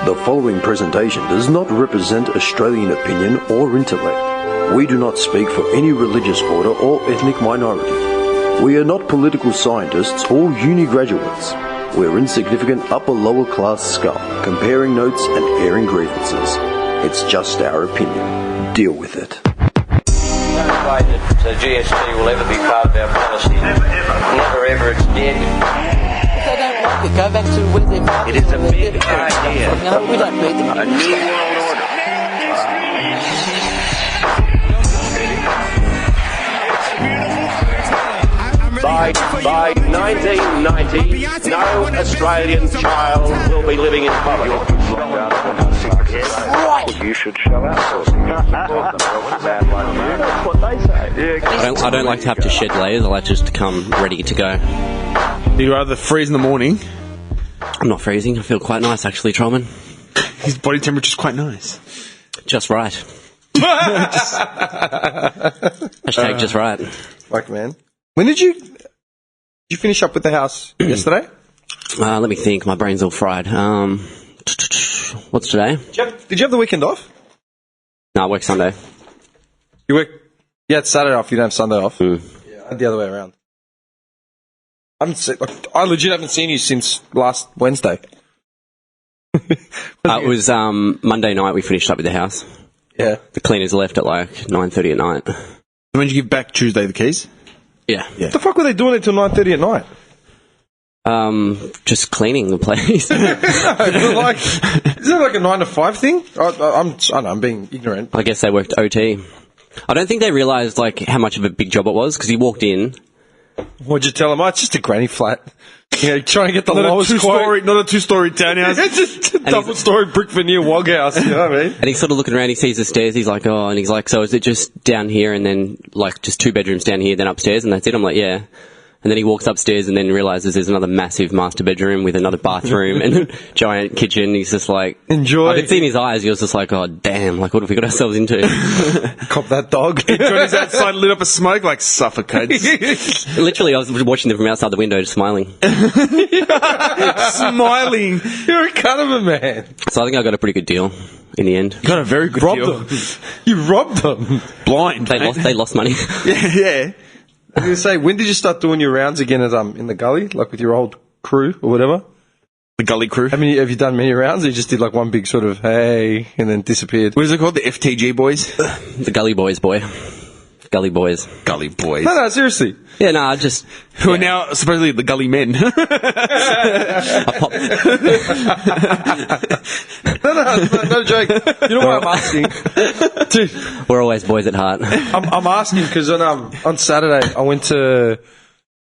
The following presentation does not represent Australian opinion or intellect. We do not speak for any religious order or ethnic minority. We are not political scientists or uni graduates. We're insignificant upper-lower class scum, comparing notes and airing grievances. It's just our opinion. Deal with it. No way that GST will ever be part of our policy. Never ever, it's dead. They don't like it. Go back to where they're from. It is a big idea. We don't need them. A new world order. By 1990, no Australian child will be living in poverty. Right. You should shut up. That's what they say. I don't like to have to shed layers. I like just to come ready to go. Do you rather freeze in the morning? I'm not freezing. I feel quite nice, actually, Trollman. His body temperature's quite nice. Just right. Hashtag just right. Fuck, man. When did you finish up with the house yesterday? Let me think. My brain's all fried. What's today? Did you have the weekend off? No, I work Sunday. You work... You had Saturday off, you don't have Sunday off? Mm. Yeah, I had the other way around. I legit haven't seen you since last Wednesday. It was Monday night we finished up with the house. Yeah. The cleaners left at like 9:30 at night. When did you give back Tuesday the keys? Yeah. What the fuck were they doing until 9:30 at night? Just cleaning the place. Is that like a 9 to 5 thing? I don't know, I'm being ignorant. I guess they worked OT. I don't think they realised like how much of a big job it was because he walked in. What'd you tell him? Oh, it's just a granny flat. You know, trying to get the lowest quote. Not a two-story townhouse. It's just a double-story brick veneer wog house, you know what I mean? And he's sort of looking around, he sees the stairs, he's like, oh, and he's like, so is it just down here and then, like, just 2 bedrooms down here, then upstairs, and that's it? I'm like, yeah. And then he walks upstairs and then realises there's another massive master bedroom with another bathroom and a giant kitchen. He's just like... Enjoy. I could see in his eyes, he was just like, oh, damn, like, what have we got ourselves into? Cop that dog. Johnny's outside, lit up a smoke, like, suffocates. Literally, I was watching them from outside the window, just smiling. Smiling. You're a cut of a man. So I think I got a pretty good deal in the end. You got a very good deal. Them. You robbed them. Blind. They lost money. Yeah. I was going to say, when did you start doing your rounds again at, in the gully, like with your old crew or whatever? The gully crew. Have you done many rounds or you just did like one big sort of, hey, and then disappeared? What is it called? The FTG boys? The gully boys, boy. Gully boys. Gully boys. No, seriously. Yeah, no, I just... Who are now supposedly the gully men. No, joke. You know why I'm asking? Dude, we're always boys at heart. I'm asking because on Saturday I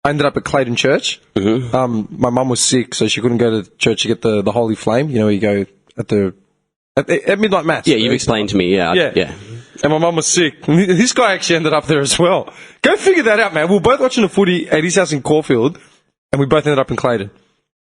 ended up at Clayton Church. Mm-hmm. My mum was sick, so she couldn't go to church to get the Holy Flame. You know, you go at midnight mass. Yeah, you've explained to me, yeah. And my mum was sick. This guy actually ended up there as well. Go figure that out, man. We were both watching the footy at his house in Caulfield, and we both ended up in Clayton.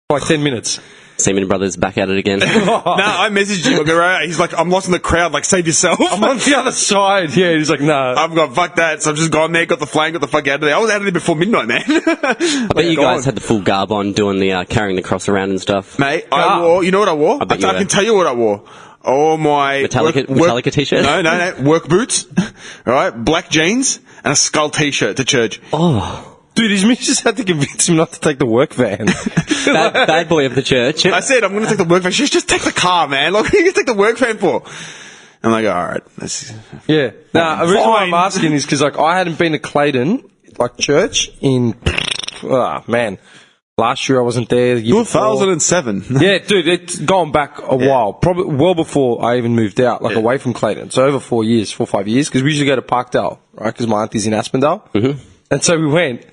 For like 10 minutes. Seaman Brothers back at it again. No, I messaged him. He's like, I'm lost in the crowd. Like, save yourself. I'm on the other side. Yeah, he's like, nah. I've got, fuck that. So I've just gone there, got the flame, got the fuck out of there. I was out of there before midnight, man. I bet you guys had the full garb on doing the carrying the cross around and stuff. Mate, I wore, you know what I wore? I can tell you what I wore. Oh, my... Metallica t-shirt? No. Work boots, alright, black jeans, and a skull t-shirt to church. Oh. Dude, his missus just had to convince him not to take the work van. bad boy of the church. I said, I'm going to take the work van. She's just take the car, man. Like, what are you going to take the work van for? I'm like, alright. Yeah. Nah, the reason why I'm asking is because, like, I hadn't been to Clayton, like, church in... man. Last year I wasn't there. 2007. Yeah, dude, it's gone back a while. Probably well before I even moved out, like away from Clayton. So over 4 or 5 years, because we usually go to Parkdale, right? Because my auntie's in Aspendale. Mm-hmm. And so we went.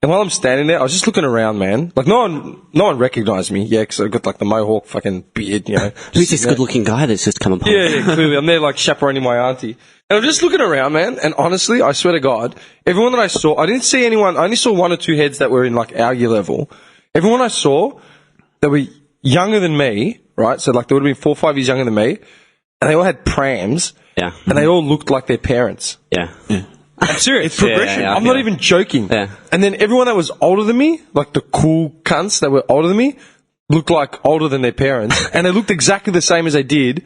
And while I'm standing there, I was just looking around, man. Like, no one recognised me. Yeah, because I've got, like, the mohawk fucking beard, you know. Who's this good-looking guy that's just come upon? Yeah, clearly. I'm there, like, chaperoning my auntie. And I'm just looking around, man. And honestly, I swear to God, everyone that I saw, I didn't see anyone. I only saw 1 or 2 heads that were in, like, our year level. Everyone I saw that were younger than me, right? So, like, they would have been 4 or 5 years younger than me. And they all had prams. Yeah. And they all looked like their parents. Yeah. I'm serious. It's progression. I'm not even joking. Yeah. And then everyone that was older than me, like the cool cunts that were older than me, looked like older than their parents, and they looked exactly the same as they did,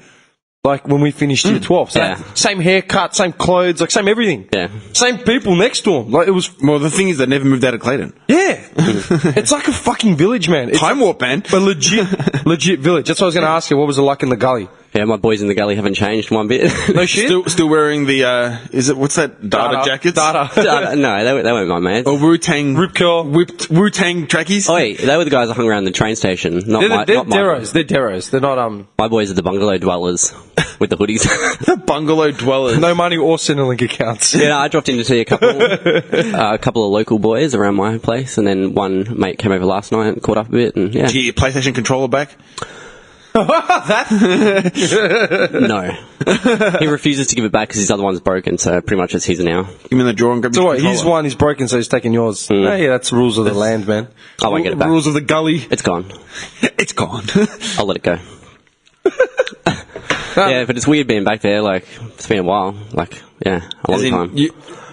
like when we finished year 12. So same haircut, same clothes, like same everything. Yeah. Same people next to them. Like it was. Well, the thing is, they never moved out of Clayton. Yeah. It's like a fucking village, man. It's Time warp, man. a legit village. That's what I was going to ask you. What was it like in the gully? Yeah, my boys in the gully haven't changed one bit. No shit. Still wearing the, what's that, Dada jackets? Dada. No, they weren't my mates. Or Wu-Tang. Rip curl. Whipped Wu-Tang trackies. Oh, wait, they were the guys that hung around the train station. Not They're my Deros. They're Deros. They're not, My boys are the bungalow dwellers with the hoodies. The bungalow dwellers. no money or Centrelink accounts. Yeah, I dropped in to see a couple of local boys around my place, and then one mate came over last night and caught up a bit, and yeah. Did you get your PlayStation controller back? No. He refuses to give it back because his other one's broken, so pretty much it's his now. Give me the drawer and grab So your what? His controller. one is broken, so he's taking yours. Yeah, that's the rules of the land, man. I won't get it back. Rules of the gully. It's gone. It's gone. I'll let it go. Yeah, but it's weird being back there, like, it's been a while. Like, yeah, a long time.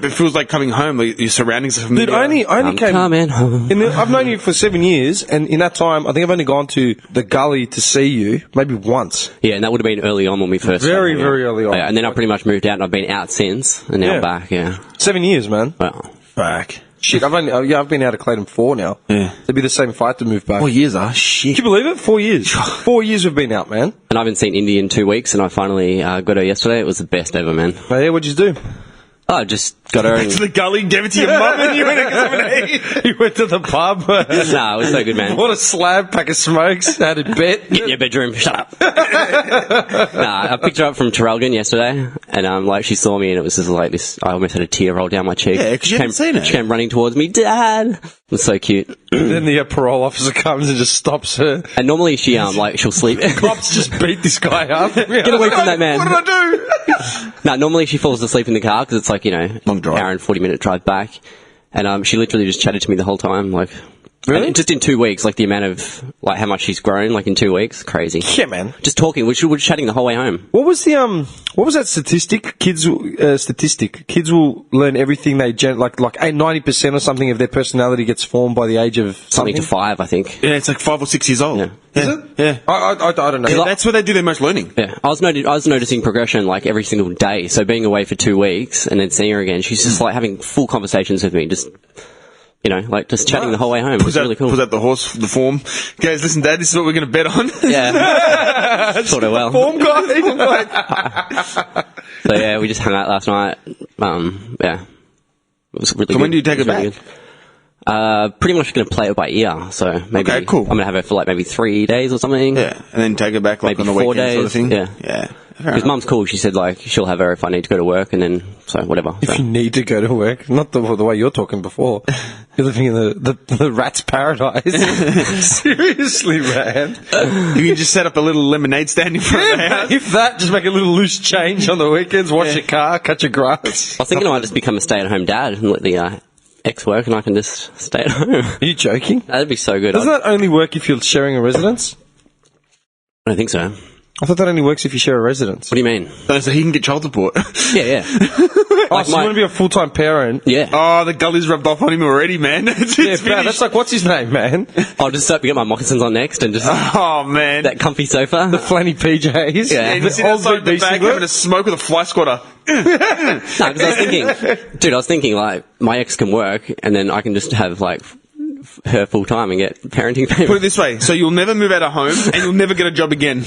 It feels like coming home. Like your surroundings are familiar. Dude, I only I'm came. coming home. I've known you for 7 years, and in that time, I think I've only gone to the gully to see you maybe once. Yeah, and that would have been early on when we first Very, started, very early on. Yeah, and then I pretty much moved out, and I've been out since, and now Yeah. I'm back, yeah. 7 years, man. Well, Back. Shit, I've been out of Clayton 4 now. Yeah. It'd be the same if I had to move back. 4 years, shit. Can you believe it? 4 years. 4 years we've been out, man. and I haven't seen Indy in 2 weeks, and I finally got her yesterday. It was the best ever, man. Oh, yeah, what'd you do? Oh, I just got her Back and... to the gully, gave it to your mum, and you went and got some of You went to the pub. Nah, it was so good, man. What a slab, pack of smokes, had a bet. Get in your bedroom, shut up. Nah, I picked her up from Traralgon yesterday, and like she saw me, and it was just like this. I almost had a tear roll down my cheek. Yeah, 'cause you hadn't seen her. She came running towards me, Dad. It was so cute. Then the parole officer comes and just stops her. And normally she like she'll sleep. Cops just beat this guy up. Get away from that man. What did I do? No, normally she falls asleep in the car because it's like, Long drive. hour and 40-minute drive back. And she literally just chatted to me the whole time, like... Really? And just in 2 weeks, like the amount of, like how much she's grown, like in 2 weeks, crazy. Yeah, man. Just talking, we were chatting the whole way home. What was that statistic? Kids will learn everything they like 90% or something of their personality gets formed by the age of Something to 5, I think. Yeah, it's like 5 or 6 years old. Yeah. Is it? Yeah. I don't know. Yeah, that's where they do their most learning. Yeah, I was noticing progression like every single day. So being away for 2 weeks and then seeing her again, she's just like having full conversations with me, just like just chatting the whole way home. It was really cool. Pulls out the form. Guys, listen, Dad, this is what we're going to bet on. Yeah, sort of well. Form guy. So yeah, we just hung out last night. Yeah, it was really. So good. when do you take her really back? Good. Pretty much going to play it by ear. So maybe Okay, cool. I'm going to have her for like maybe 3 days or something. Yeah, and then take her back like Maybe on the 4 weekend sort of days, thing. yeah. Yeah. Because Mum's cool. She said like she'll have her if I need to go to work, and then so whatever. If So. you need to go to work, not the way you're talking before. You're living in the rat's paradise. Seriously, man. You can just set up a little lemonade stand in front of the house. If that, just make a little loose change on the weekends, wash your car, cut your grass. I was thinking I might just become a stay-at-home dad and let the ex work, and I can just stay at home. Are you joking? That'd be so good. Doesn't that only work if you're sharing a residence? I don't think so. I thought that only works if you share a residence. What do you mean? So he can get child support. Yeah. Oh, so you want to be a full-time parent? Yeah. Oh, the gully's rubbed off on him already, man. It's Yeah, finished. that's like, what's his name, man? I'll just get my moccasins on next and just Oh, man. that comfy sofa. The flanny PJs. Yeah. And you sit outside the back having a smoke with a fly squatter. No, because I was thinking, like, my ex can work, and then I can just have, like, her full time and get parenting Put it payments. this way, so you'll never move out of home and you'll never get a job again.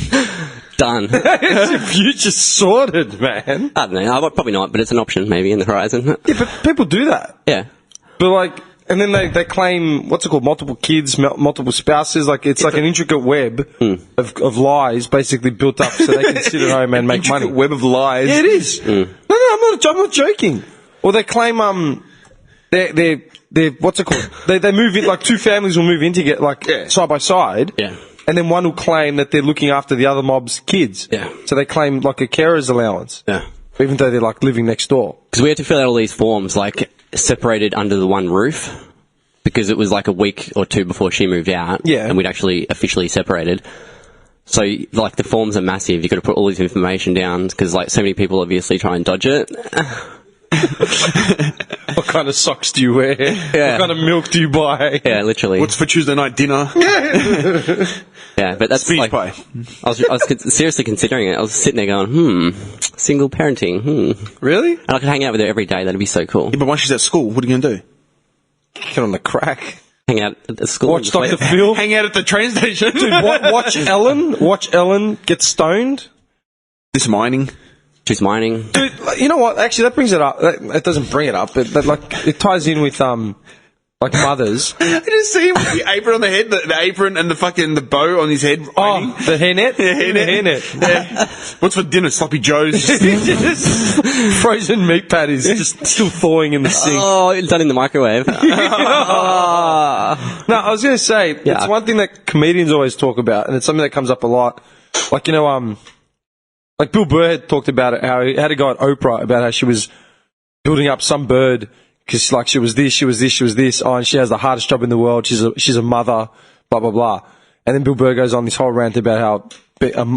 Done. It's your future sorted, man. I don't know. Probably not, but it's an option maybe in the horizon. Yeah, but people do that. Yeah. But like, and then they claim, what's it called, multiple kids, multiple spouses. Like, it's like an intricate web of lies basically built up so they can sit at home and make money. Web of lies. Yeah, it is. No, I'm not joking. Or they claim, they're what's it called? They move in, like two families will move in to get like side by side. Yeah. And then one will claim that they're looking after the other mob's kids. Yeah. So they claim like a carer's allowance. Yeah. Even though they're like living next door. Because we had to fill out all these forms, like, separated under the one roof, because it was like a week or two before she moved out. Yeah. And we'd actually officially separated. So, like, the forms are massive. You've got to put all this information down, because, like, so many people obviously try and dodge it. What kind of socks do you wear? Yeah. What kind of milk do you buy? Yeah, literally. What's for Tuesday night dinner? Yeah, but that's Speech like, pie. I was seriously considering it. I was sitting there going, single parenting, Really? And I could hang out with her every day. That'd be so cool. Yeah, but once she's at school, what are you going to do? Get on the crack. Hang out at the school. Watch and just Dr. wait. Phil. Hang out at the train station. Dude, watch Ellen. Watch Ellen get stoned. This mining. She's mining. Dude, like, you know what? Actually, that brings it up. It doesn't bring it up, but like it ties in with like mothers. I just see him with the apron on the head, the apron and the bow on his head. Oh, the hairnet. Yeah, hairnet. Yeah. What's for dinner? Sloppy Joes. Just frozen meat patties, just still thawing in the sink. Oh, it's done in the microwave. No, I was going to say, it's one thing that comedians always talk about, and it's something that comes up a lot. Like, like Bill Burr had talked about it, how he had a guy at Oprah about how she was building up some bird because, like, she was this. Oh, and she has the hardest job in the world. She's a mother, blah, blah, blah. And then Bill Burr goes on this whole rant about how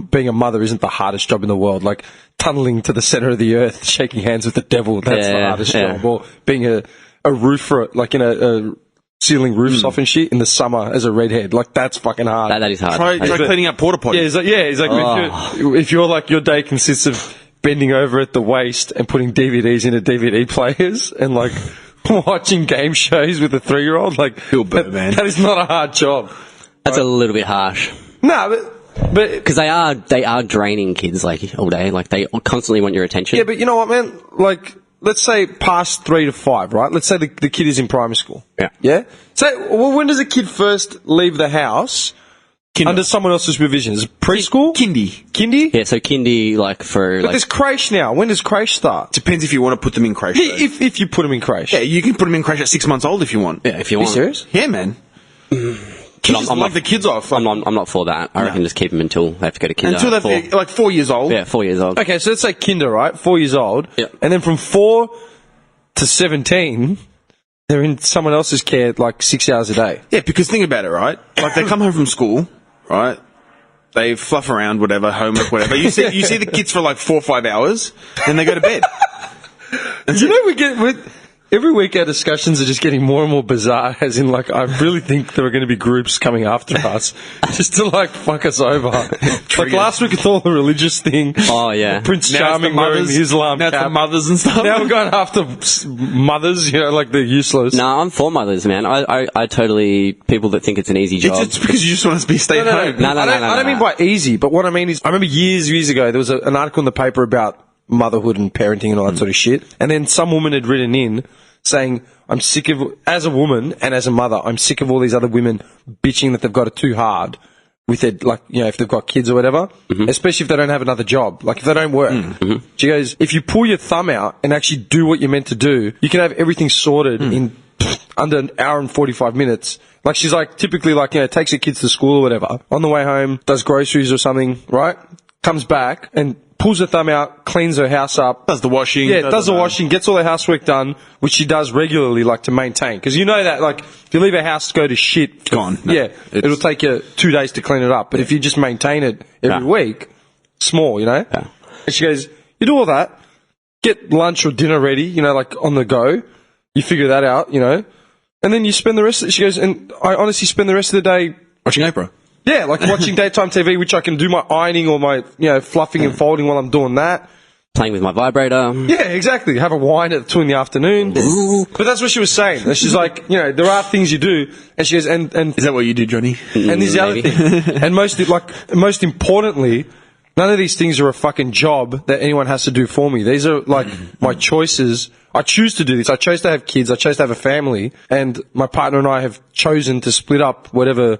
being a mother isn't the hardest job in the world. Like, tunneling to the center of the earth, shaking hands with the devil, that's the hardest job. Or being a roofer, like, a sealing roofs off and shit in the summer as a redhead. Like, that's fucking hard. That is hard. Try cleaning up porta potties. Yeah, he's like, if you're like, your day consists of bending over at the waist and putting DVDs into DVD players and like watching game shows with a 3-year-old, like, Bill Burr, man. That is not a hard job. That's a little bit harsh. No, but Because they are draining kids like all day. Like they constantly want your attention. yeah, but you know what, man? Like, let's say past 3 to 5, right? Let's say the kid is in primary school. Yeah. Yeah? So, well, when does a kid first leave the house under someone else's supervision? Is it preschool? Kindy? Yeah, so kindy like for But like there's creche now. When does creche start? Depends if you want to put them in creche. Yeah, though. if you put them in creche. Yeah, you can put them in creche at 6 months old if you want. yeah, if you Are you want. serious? Yeah, man. Kids just love the kids off. I'm not for that. I reckon just keep them until they have to go to kinder. Until they're like 4 years old. Yeah, 4 years old. Okay, so let's say kinder, right? 4 years old. Yeah. And then from 4 to 17, they're in someone else's care like 6 hours a day. Yeah, because think about it, right? Like they come home from school, right? They fluff around, whatever, homework, whatever. You see the kids for like 4 or 5 hours, then they go to bed. You know, every week our discussions are just getting more and more bizarre, as in, like, I really think there are going to be groups coming after us just to, like, fuck us over. Like last week with all the religious thing. Oh, yeah. Prince Now it's Charming the wearing mothers. the Islam Now it's cap. the mothers and stuff. Now we're going after mothers, you know, like they're useless. No, I'm for mothers, man. I totally people that think it's an easy job. It's because you just want to be stay at home. No, I don't mean by easy, but what I mean is, I remember years ago, there was an article in the paper about motherhood and parenting and all that sort of shit. And then some woman had written in saying, I'm sick of, as a woman and as a mother, I'm sick of all these other women bitching that they've got it too hard with their, like, you know, if they've got kids or whatever, especially if they don't have another job, like if they don't work. She goes, if you pull your thumb out and actually do what you're meant to do, you can have everything sorted in under an hour and 45 minutes. Like, she's like, typically, like, you know, takes her kids to school or whatever, on the way home, does groceries or something, right? Comes back and pulls her thumb out, cleans her house up. Does the washing. Yeah, does the washing, gets all her housework done, which she does regularly, like, to maintain. Because you know that, like, if you leave a house to go to shit, Gone. No, yeah, it'll take you 2 days to clean it up. But if you just maintain it every week, small, you know? Yeah. And she goes, you do all that, get lunch or dinner ready, you know, like, on the go. You figure that out, you know? And then you spend the rest of she goes, and I honestly spend the rest of the day Watching Oprah. yeah, like watching daytime TV, which I can do my ironing or my, you know, fluffing and folding while I'm doing that. Playing with my vibrator. Yeah, exactly. Have a wine at 2 in the afternoon. But that's what she was saying. And she's like, you know, there are things you do. And she goes, and Is that what you do, Johnny? this is the other Maybe. thing. And most importantly, none of these things are a fucking job that anyone has to do for me. These are like my choices. I choose to do this. I chose to have kids. I chose to have a family. And my partner and I have chosen to split up whatever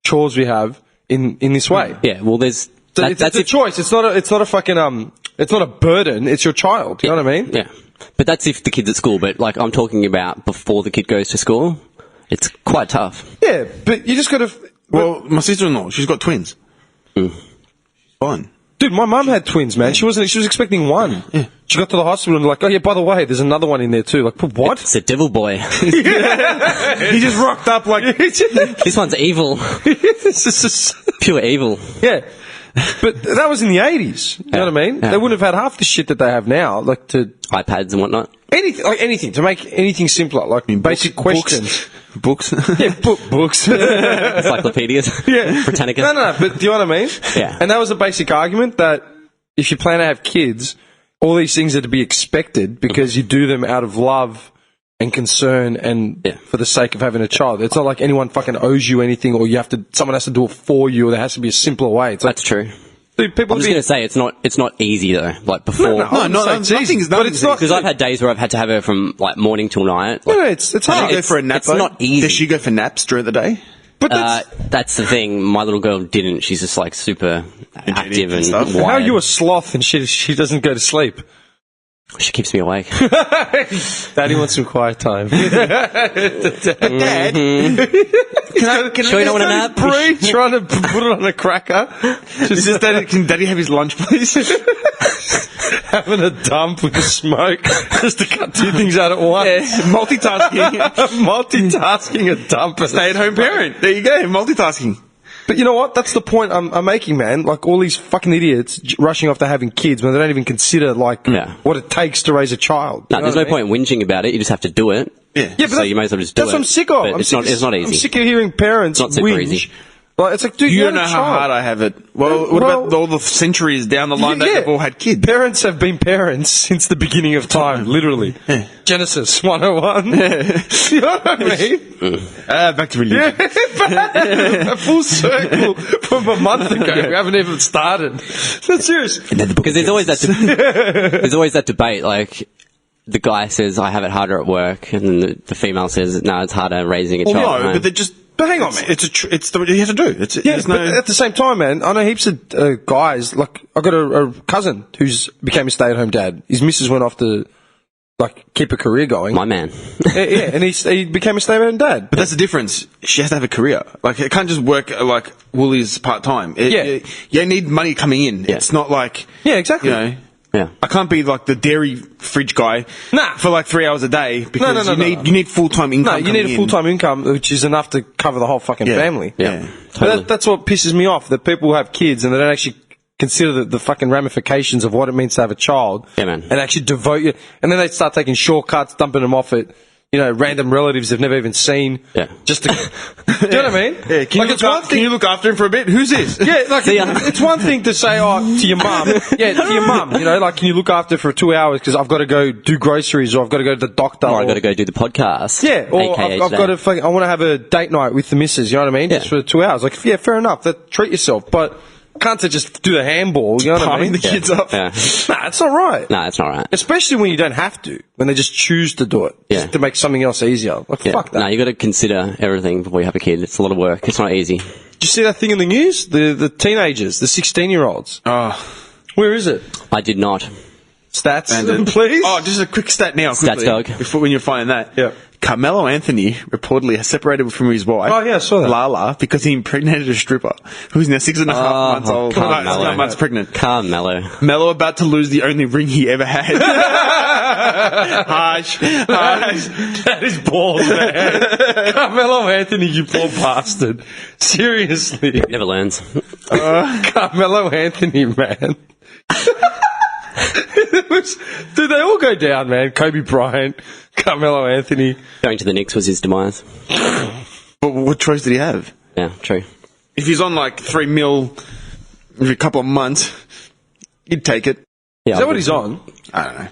chores we have in this way. Yeah, well, there's So it's a choice. It's not a fucking it's not a burden. It's your child. You know what I mean? Yeah, but that's if the kid's at school. But like I'm talking about before the kid goes to school, it's quite tough. Yeah, but you just got to. Well, my sister-in-law, she's got twins. She's fine. Dude, my mum had twins, man. She was expecting one. Yeah. She got to the hospital and they're like, oh yeah, by the way, there's another one in there too. Like, what? It's a devil boy. He just rocked up like... This one's evil. It's just- Pure evil. yeah. But that was in the 80s. You know what I mean? Yeah. They wouldn't have had half the shit that they have now. Like to iPads and whatnot. anything to make anything simpler. Like basic questions. Books. Yeah, books. Encyclopedias. Yeah. Britannica. No, but do you know what I mean? Yeah. And that was the basic argument that if you plan to have kids, all these things are to be expected because you do them out of love and concern and for the sake of having a child. It's not like anyone fucking owes you anything or someone has to do it for you or there has to be a simpler way. It's like, That's true. dude, people I'm just going to say it's not easy though. Like before, Nothing's but it's not because I've had days where I've had to have her from like morning till night. Like, no, it's Does hard. she go for a nap? it's not easy. Does she go for naps during the day? But that's, that's the thing. My little girl didn't. She's just like super active and stuff. how are wired. you a sloth and she doesn't go to sleep? She keeps me awake. Daddy wants some quiet time. Dad, can Sure you don't want a nap? Bree trying to put it on a cracker. Is this Daddy, can Daddy have his lunch, please? Having a dump with the smoke just to cut two things out at once. Multitasking. Multitasking a dump. Stay-at-home parent. There you go. Multitasking. But you know what? That's the point I'm making, man. Like all these fucking idiots rushing off to having kids when they don't even consider like what it takes to raise a child. No, there's no point in whinging about it. You just have to do it. Yeah. Yeah, but So you may as well just do that's it. what I'm sick of. But it's not easy. I'm sick of hearing parents It's not super whinge. easy. Like, it's like, dude, You you don't know had a how child. hard I have it. Well, what about all the centuries down the line that they've all had kids? Parents have been parents since the beginning of time, literally. Genesis 101. You know what I mean? Back to religion. A full circle from a month ago. We haven't even started. That's serious. Because there's always that there's always that debate. Like the guy says, "I have it harder at work," and then the female says, "No, it's harder raising a child." at No, home." but they're just. But hang on, man. It's what you have to do. There's But at the same time, man, I know heaps of guys. Like, I got a cousin who's became a stay-at-home dad. His missus went off to like keep a career going. My man. Yeah, and he became a stay-at-home dad. But that's the difference. She has to have a career. Like, it can't just work like Woolies part-time. You need money coming in. Yeah. It's not like, Yeah, exactly. you know, Yeah. I can't be like the dairy fridge guy for like 3 hours a day because No. you need full-time income. No, you need a coming full-time income, which is enough to cover the whole fucking family. Yeah. But Totally. that's what pisses me off, that people have kids and they don't actually consider the fucking ramifications of what it means to have a child. Yeah, man. And actually devote you. And then they start taking shortcuts, dumping them off at, you know, random relatives they've never even seen. Yeah. Just to, do you know what I mean? Yeah, can you look after him for a bit? Who's this? Yeah, like, it's one thing to say, to your mum. Yeah, to your mum, you know, like, can you look after for 2 hours because I've got to go do groceries or I've got to go to the doctor. Or I got to go do the podcast. Yeah, or AKA I've got to. I want to have a date night with the missus. You know what I mean? Yeah. Just for 2 hours. Like, yeah, fair enough. Treat yourself, but can't they just do the handball? You know what I mean? Palming the kids up. Yeah. Nah, it's not right. No, it's not right. Especially when you don't have to. When they just choose to do it, just to make something else easier. Like, Yeah. fuck that. No, you got to consider everything before you have a kid. It's a lot of work. It's not easy. Did you see that thing in the news? The teenagers, the 16-year-olds. Where is it? I did not. Stats, And please. Oh, just a quick stat now. Stats quickly, dog. Before when you're finding that. Yeah. Carmelo Anthony reportedly has separated from his wife. Oh, yeah, I saw that. Lala, because he impregnated a stripper who's now 6.5 months old. No, 9 months pregnant. Carmelo. Melo about to lose the only ring he ever had. Harsh. That is balls, man. Carmelo Anthony, you poor bastard. Seriously. Never learns. Carmelo Anthony, man. Dude, they all go down, man. Kobe Bryant, Carmelo Anthony. Going to the Knicks was his demise. But what choice did he have? Yeah, true. If he's on like $3 million in a couple of months, you'd take it. Yeah, Is that what he's on? I don't know.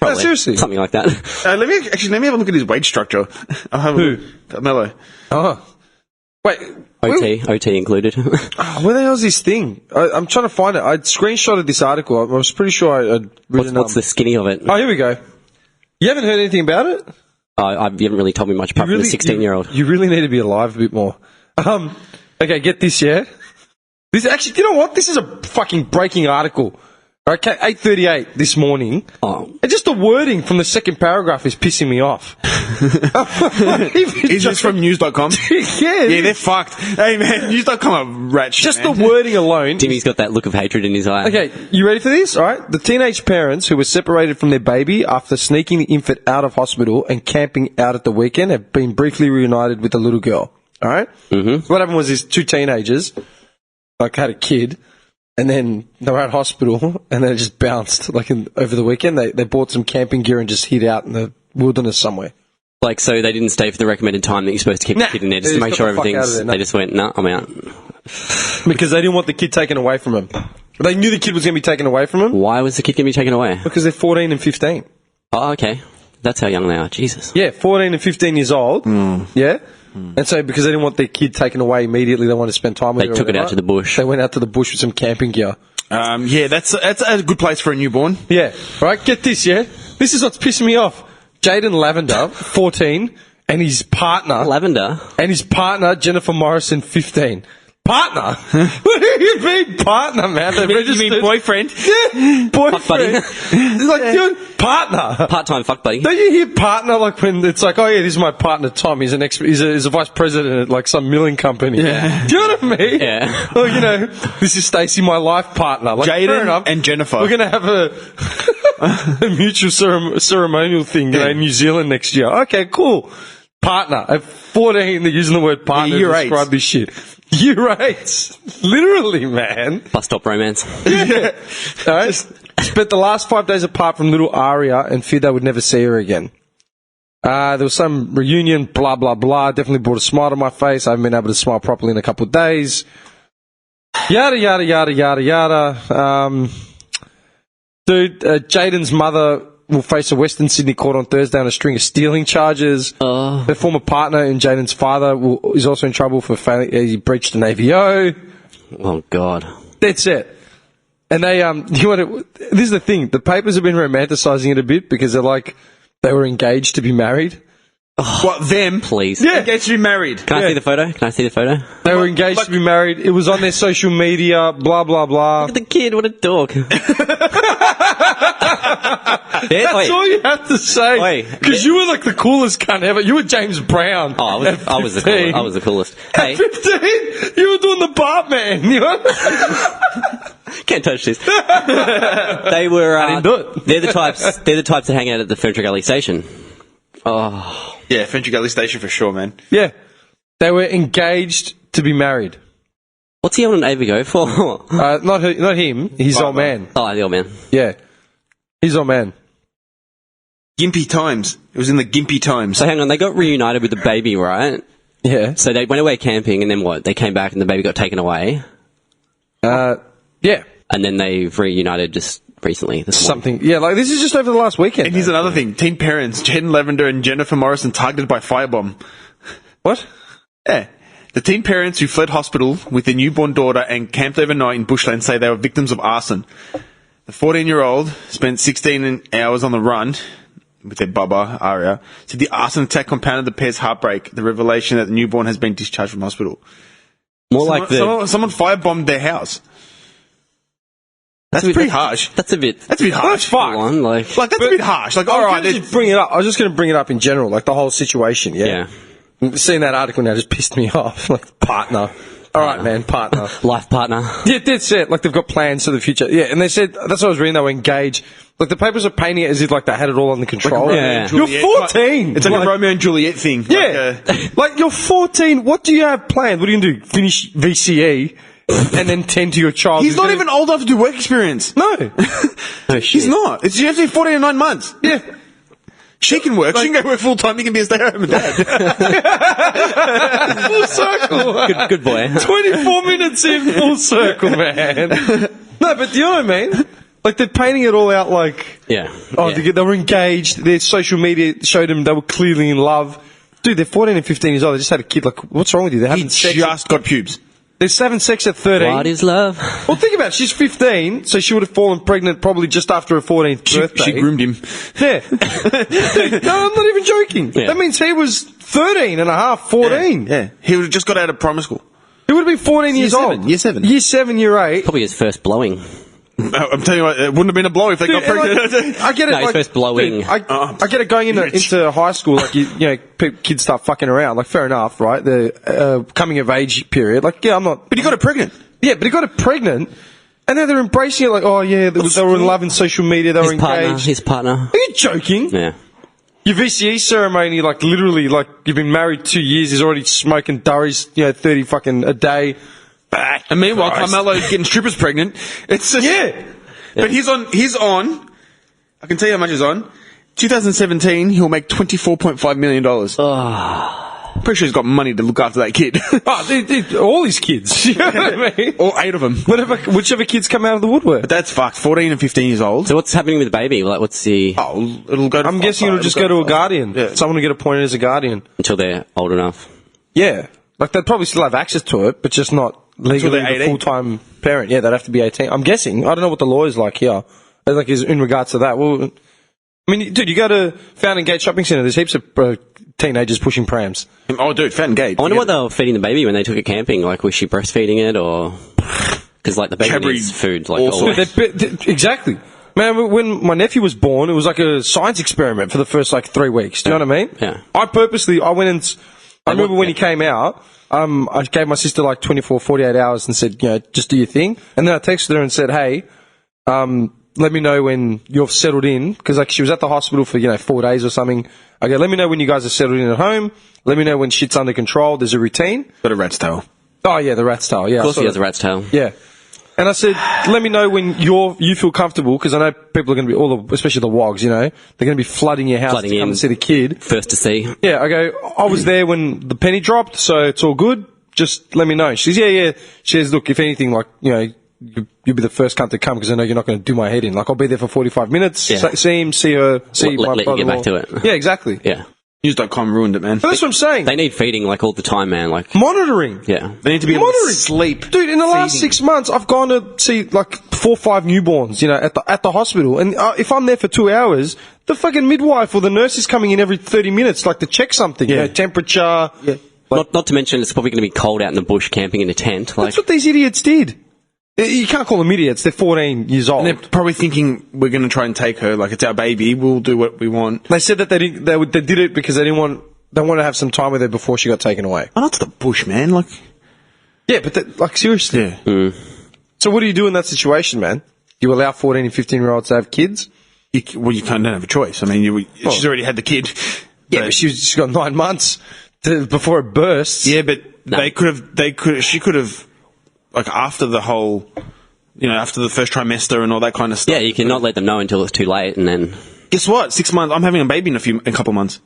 No, seriously. Something like that. Let me have a look at his wage structure. I'll have a look. Carmelo. Oh. Wait. OT included. Where the hell's this thing? I'm trying to find it. I screenshotted this article. I was pretty sure I'd written What's the skinny of it? Oh, here we go. You haven't heard anything about it? You haven't really told me much apart from the 16-year-old. You really need to be alive a bit more. Okay, get this, yeah? This actually, do you know what? This is a fucking breaking article. Okay, 8:38 this morning. Oh. And just the wording from the second paragraph is pissing me off. Is this from news.com? Yeah. Yeah, they're fucked. Hey, man, news.com are rat shit, Just man. the wording alone. Timmy's got that look of hatred in his eye. Okay, you ready for this? All right. The teenage parents who were separated from their baby after sneaking the infant out of hospital and camping out at the weekend have been briefly reunited with the little girl. All right? Mm-hmm. So what happened was these two teenagers, like, had a kid, and then they were at hospital, and then it just bounced. Like over the weekend, they bought some camping gear and just hid out in the wilderness somewhere. Like, so they didn't stay for the recommended time that you're supposed to keep the kid in there just to make sure everything's... They just went, no, I'm out. Because they didn't want the kid taken away from them. They knew the kid was going to be taken away from them. Why was the kid going to be taken away? Because they're 14 and 15. Oh, okay. That's how young they are. Jesus. Yeah, 14 and 15 years old. Yeah. And so because they didn't want their kid taken away immediately, they wanted to spend time with They her. took it out to the bush. They went out to the bush with some camping gear. Yeah, that's a good place for a newborn. Yeah. Right, get this, yeah? This is what's pissing me off. Jaden Lavender, 14, and his partner... Lavender? And his partner, Jennifer Morrison, 15. Partner? What do you mean partner, man? You mean boyfriend? Yeah, boyfriend. It's like, dude, partner. Part-time fuck buddy. Don't you hear partner like when it's like, oh yeah, this is my partner Tom. He's a vice president at like some milling company. Yeah. Do you know what I mean? Yeah. Or this is Stacey, my life partner. Like, fair enough. Jaden and Jennifer. We're gonna have a mutual ceremonial thing in New Zealand next year. Okay, cool. Partner. At 14, they're using the word partner to describe this shit. Year 8. Literally, man. Bus stop romance. Yeah. All right. Spent the last 5 days apart from little Aria and feared they would never see her again. There was some reunion, blah, blah, blah. Definitely brought a smile to my face. I haven't been able to smile properly in a couple of days. Yada, yada, yada, yada, yada. Jaden's mother will face a Western Sydney court on Thursday on a string of stealing charges. Her former partner and Jaden's father is also in trouble for failing. He breached an AVO. Oh, God. That's it. And they, this is the thing. The papers have been romanticising it a bit because they're like, they were engaged to be married. What, them? Please. Yeah. Engaged to be married. Can I see the photo? Can I see the photo? They were engaged to be married. It was on their social media, blah, blah, blah. Look at the kid. What a dog. That's all you have to say. Because you were like the coolest cunt ever. You were James Brown. Oh, I was the coolest. I was the coolest. Hey. At 15, you were doing the Bartman. You know? Can't touch this. They were. I didn't do it. They're the types. They're the types that hang out at the Furniture Gully station. Oh. Yeah, Furniture Gully Station for sure, man. Yeah. They were engaged to be married. What's he on an AVO for? Not him. His old man. Oh, the old man. Yeah. His old man. Gimpy Times. It was in the Gimpy Times. So hang on, they got reunited with the baby, right? Yeah. So they went away camping, and then what? They came back, and the baby got taken away. Yeah. And then they've reunited just recently. Something. Yeah, like this is just over the last weekend. And here's another thing. Teen parents, Jaden Lavender and Jennifer Morrison targeted by firebomb. What? Yeah. The teen parents who fled hospital with their newborn daughter and camped overnight in bushland say they were victims of arson. The 14-year-old spent 16 hours on the run with their bubba, Aria, said the arson attack compounded the pair's heartbreak, the revelation that the newborn has been discharged from hospital. Someone firebombed their house. That's pretty harsh. That's a bit harsh. That's fucked. That's a bit harsh. Like, all right, just bring it up. I was just going to bring it up in general, like the whole situation. Yeah. Seeing that article now just pissed me off. Like partner. All right, man, partner. Life partner. Yeah, that's it. Like they've got plans for the future. Yeah, and they said that's what I was reading. They were engaged. Like the papers are painting it as if like they had it all under control. Like You're 14. It's like a Romeo and Juliet thing. Yeah, like you're 14. What do you have planned? What are you going to do? Finish VCE and then tend to your child? He's not even old enough to do work experience. No, he's not. You have to be 14 and 9 months. Yeah. She can work. She can go work full time. You can be a stay-at-home dad. Full circle. Good boy. 24 minutes in, full circle, man. No, but do you know what I mean? Like they're painting it all out like, they were engaged. Their social media showed them they were clearly in love. Dude, they're 14 and 15 years old. They just had a kid. Like, what's wrong with you? They're having sex. Just got pubes. They're having sex at 13. What is love? Well, think about it. She's 15, so she would have fallen pregnant probably just after her 14th birthday. She groomed him. Yeah. No, I'm not even joking. Yeah. That means he was 13 and a half, 14. Yeah. He would have just got out of primary school. He would have been 14 years old. Year 7. Year 7, year 8. Probably his first blowing. I'm telling you what, it wouldn't have been a blow if they got pregnant. Like, I get it. No, his first blowing. Dude, I get it going into high school. Like you know, kids start fucking around. Like fair enough, right? The coming of age period. Like I'm not. But he got her pregnant. Yeah, but he got her pregnant, and then they're embracing it. Like oh yeah, they were in love in social media. They were engaged. His partner. Are you joking? Yeah. Your VCE ceremony, like literally, like you've been married 2 years. He's already smoking durries, 30 fucking a day. And meanwhile, Carmelo's getting strippers pregnant. It's just, But he's on, I can tell you how much he's on. 2017, he'll make $24.5 million. I'm pretty sure he's got money to look after that kid. All his kids. You know what I mean? All 8 of them. Whichever kids come out of the woodwork. But that's fucked. 14 and 15 years old. So what's happening with the baby? Like, what's the... Oh, it'll go to... I'm guessing it'll just go to a guardian. Yeah. Someone will get appointed as a guardian. Until they're old enough. Yeah. Like, they'd probably still have access to it, but just not legally they're a 18. full-time parent. Yeah, they'd have to be 18. I'm guessing. I don't know what the law's like here. Like, is in regards to that. Well, I mean, dude, you go to Fountain Gate Shopping Centre, there's heaps of teenagers pushing prams. Oh, dude, Fountain Gate. I wonder what they were feeding the baby when they took it camping. Like, was she breastfeeding it, or... Because, like, the baby Cadbury needs food, like, also. always. Exactly. Man, when my nephew was born, it was like a science experiment for the first, 3 weeks. Do you know what I mean? Yeah. I went and... I remember when he came out, I gave my sister, 24, 48 hours and said, just do your thing. And then I texted her and said, hey, let me know when you're settled in, because she was at the hospital for 4 days or something. I go, let me know when you guys are settled in at home. Let me know when shit's under control. There's a routine. Got a rat's tail. Oh yeah, the rat's tail. Yeah, Of course he has a rat's tail. Yeah, and I said, let me know when you feel comfortable, because I know people are going to be especially the wogs. They're going to be flooding your house to come and see the kid. First to see. Yeah, I go, I was there when the penny dropped, so it's all good. Just let me know. She says, yeah. She says, look, if anything, you'll be the first cunt to come, because I know you're not going to do my head in. I'll be there for 45 minutes, Yeah. see him, see her, see my let you get back to it. Yeah, exactly. Yeah. News.com ruined it, man. But that's what I'm saying. They need feeding, all the time, man. Monitoring. Yeah. They need to be able to Monitoring. sleep. Dude, in the last feeding. 6 months, I've gone to see 4 or 5 newborns, at the hospital. And if I'm there for 2 hours, the fucking midwife or the nurse is coming in every 30 minutes, to check something. Yeah. Temperature. Yeah. Not to mention, it's probably going to be cold out in the bush camping in a tent. That's what these idiots did. You can't call them idiots. They're 14 years old. And they're probably thinking, we're going to try and take her, it's our baby, we'll do what we want. They said that they did it because they wanted to have some time with her before she got taken away. Oh, that's the bush, man. Yeah, but seriously. Yeah. So what do you do in that situation, man? You allow 14 and 15-year-olds to have kids? You don't have a choice. I mean, she's already had the kid. Yeah, but she's got 9 months before it bursts. Yeah, but she could have, after the whole, after the first trimester and all that kind of stuff. Yeah, you cannot let them know until it's too late, and then... Guess what? 6 months. I'm having a baby in a couple of months.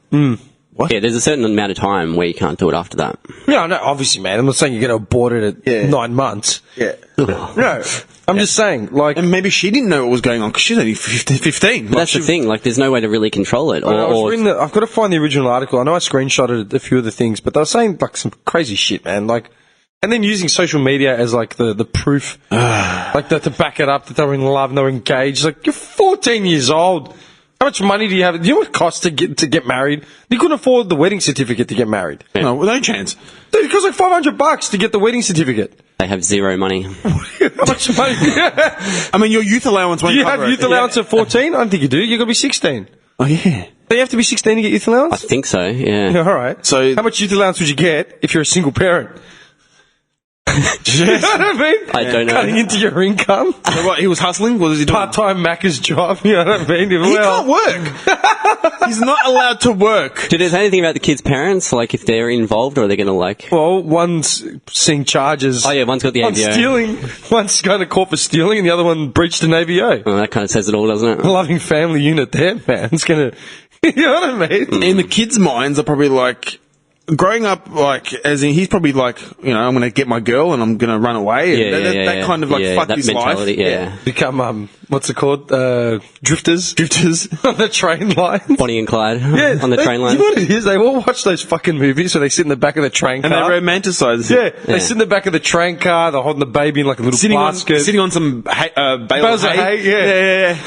What? Yeah, there's a certain amount of time where you can't do it after that. No, obviously, man. I'm not saying you're going to abort it at 9 months. Yeah. No. I'm just saying, And maybe she didn't know what was going on because she's only 15. That's the thing, there's no way to really control it. I've got to find the original article. I know I screenshotted a few of the things, but they were saying, some crazy shit, man. And then using social media as, the proof. To back it up that they were in love and they were engaged. You're 14 years old. How much money do you have? Do you know what it costs to get married? You couldn't afford the wedding certificate to get married. Yeah. No, no chance. Dude, it costs $500 to get the wedding certificate. They have zero money. How much money? I mean, your youth allowance won't Do you cover have youth it. allowance at 14? I don't think you do. You've got to be 16. Oh, yeah. Do you have to be 16 to get youth I allowance? think so, yeah. Yeah, all right. So- how much youth allowance would you get if you're a single parent? You know what I mean? I don't know. Cutting into your income. So what, he was hustling? What was he doing? Part-time Macca's job. You know what I mean? He can't work. He's not allowed to work. Did it say anything about the kids' parents? If they're involved, or are they going to Well, one's seeing charges. Oh, yeah, one's got the on AVO. stealing. One's going to court for stealing, and the other one breached an AVO. Oh, that kind of says it all, doesn't it? Loving family unit there, man. It's going to... You know what I mean? In the kids' minds are probably growing up, as in, he's probably I'm going to get my girl and I'm going to run away. And that kind of fuck that his mentality, life. yeah. Become, what's it called? Drifters. Drifters. On the train line. Bonnie and Clyde on the they- train line. You know what it is? They all watch those fucking movies where they sit in the back of the train And they car. romanticize Yeah, it. they sit in the back of the train car, they're holding the baby in a little basket. Sitting on some bale Bales of of hay. hay, yeah.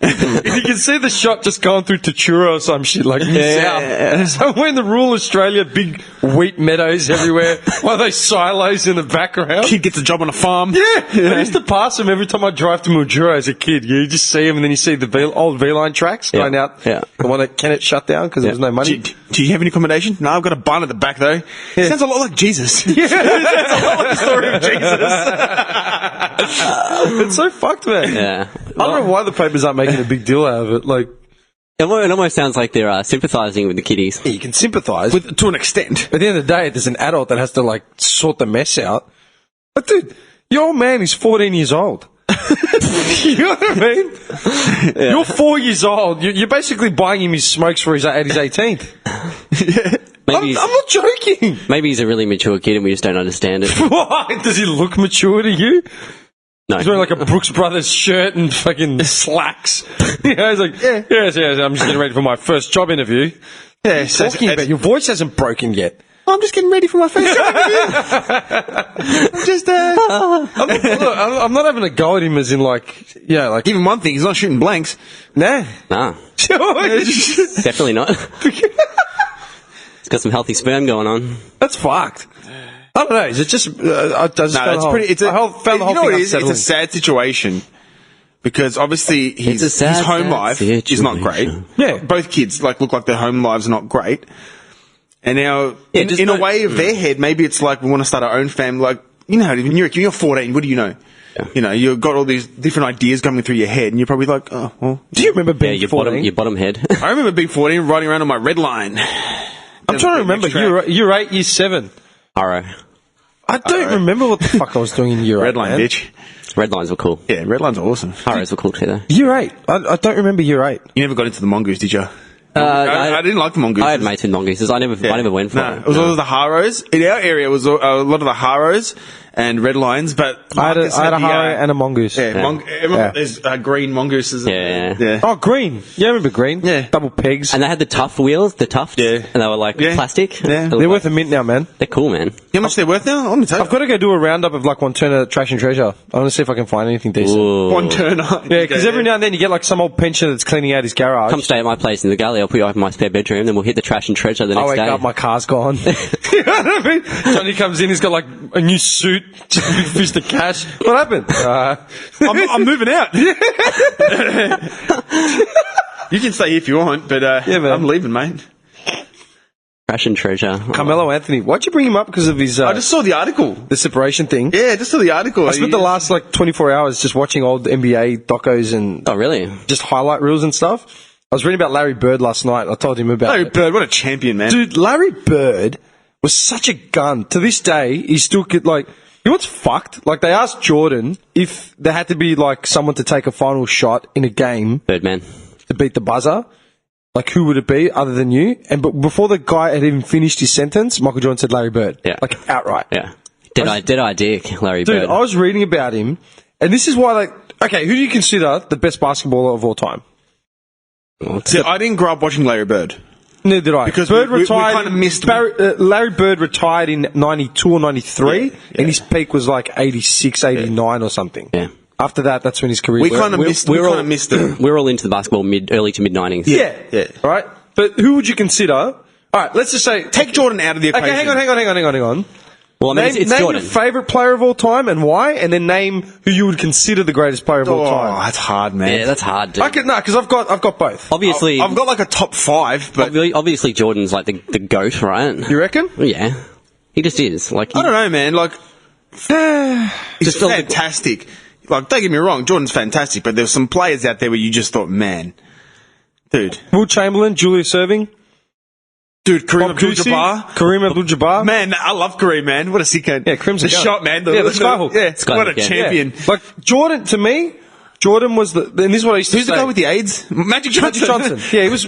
You can see the shot just going through Tatura or some shit like Yeah. South. Somewhere in the rural Australia, big wheat meadows everywhere, one of those silos in the background. Kid gets a job on a farm. Yeah, I used to pass them every time I drive to Mildura as a kid. You just see them, and then you see the old V-line tracks going out. Yeah. The one that Kennett shut down because there was no money. Do you have any accommodation? No, I've got a barn at the back though. Yeah. Sounds a lot like Jesus. Yeah. Sounds a lot like the story of Jesus. It's so fucked, man. Yeah. I don't know why the papers aren't making a big deal out of it. It almost sounds like they're sympathising with the kiddies. Yeah, you can sympathise. To an extent. At the end of the day, there's an adult that has to, like, sort the mess out. But, dude, your old man is 14 years old. You know what I mean? Yeah. You're 4 years old. You're basically buying him his smokes at his 18th. Yeah. I'm not joking. Maybe he's a really mature kid and we just don't understand it. Why? Does he look mature to you? No. He's wearing like a Brooks Brothers shirt and fucking slacks. You know, he's like, yes, I'm just getting ready for my first job interview. Yeah, What are you talking about? Your voice hasn't broken yet. I'm just getting ready for my first job interview. I'm just, I'm not having a go at him as in like, yeah, like, even one thing, he's not shooting blanks. nah. Nah, definitely not. It's got some healthy sperm going on. That's fucked. I don't know. Is it just? I just found it's the pretty. It's a, whole, found the whole you know thing what it is? It's unsettling. a sad situation because obviously his home life is not great. Yeah. Both kids look like their home lives are not great. And now, in a way of their head, maybe it's like we want to start our own family. Like, you know, when you're 14, what do you know? Yeah. You know, you've got all these different ideas coming through your head, and you're probably like, oh, well. Do you remember being 14? Your bottom head. I remember being 14, riding around on my red line. I'm trying to remember. Year 8, year 7. Arrow. I don't remember what the fuck I was doing in year 8. Red line, bitch. Red lines were cool. Yeah, red lines are awesome. Arrows were cool too, though. Year 8. I don't remember year 8. You never got into the mongoose, did you? I didn't like the mongooses. I had mates with mongooses. I never went for it. It was all of the haros. In our area, it was a lot of the haros and red lions, but I had a haro and a mongoose. Yeah, there's green mongooses. Yeah. Oh, green. Yeah, I remember green. Yeah. Double pegs. And they had the tough wheels, the tufts. Yeah. And they were like plastic. Yeah. They're worth a mint now, man. They're cool, man. How much they're worth now? I'm gonna tell you. I've got to go do a roundup of like One Turner Trash and Treasure. I want to see if I can find anything decent. Ooh. One turner. Yeah, because every now and then you get like some old pensioner that's cleaning out his garage. Come stay at my place in the galley. I'll put you up in my spare bedroom, then we'll hit the trash and treasure the I next wake day. up, my car's gone. You know what I mean? Johnny comes in, he's got like a new suit, just a big fist of cash. What happened? I'm moving out. You can stay if you want, but man. I'm leaving, mate. Trash and treasure. Carmelo Anthony. Why'd you bring him up? Because of his... I just saw the article. the separation thing. Yeah, I just saw the article. I spent the last like 24 hours just watching old NBA docos and Oh, really? just highlight reels and stuff. I was reading about Larry Bird last night. I told him about Larry it. Bird, what a champion, man. Dude, Larry Bird was such a gun. To this day, he still could, like... You know what's fucked? Like, they asked Jordan if there had to be, like, someone to take a final shot in a game Birdman. to beat the buzzer. Like, who would it be other than you? But before the guy had even finished his sentence, Michael Jordan said Larry Bird. Yeah. Like, outright. Yeah. Dead-eye dick, Larry Dude, Bird. I was reading about him, and this is why, like... Okay, who do you consider the best basketballer of all time? See, I didn't grow up watching Larry Bird. Neither did I. Because Bird we retired. kind of missed... Larry Bird retired in 92 or 93, and his peak was like 86, 89 or something. Yeah. After that, that's when his career... We kind of missed it. We're all into the basketball early to mid-90s. Yeah. Right? But who would you consider... All right, let's just say... Take Jordan out of the equation. Okay, hang on. Well, I mean, Name it's your Jordan. favourite player of all time and why, and then name who you would consider the greatest player of all Oh, time. that's hard, man. Yeah, that's hard, dude. Because I've got both. Obviously, I've got like a top 5, but... obviously Jordan's like the GOAT, right? You reckon? Yeah. He just is. Like, I don't know, man. Like, he's fantastic. Like, don't get me wrong, Jordan's fantastic, but there's some players out there where you just thought, man, dude. Will Chamberlain, Julius Erving, Dude, Kareem Bob Cousy, Abdul-Jabbar. Kareem Abdul-Jabbar. Man, I love Kareem, man. What a sickhead. Yeah, Kareem's a the gun. shot, man. The skyhook. Yeah, Skyhook, what a yeah. champion. Yeah. Like, Jordan, to me, Jordan was the... And this is what I used to Who's say. the guy with the AIDS? Magic Johnson. Magic Johnson. Yeah, he was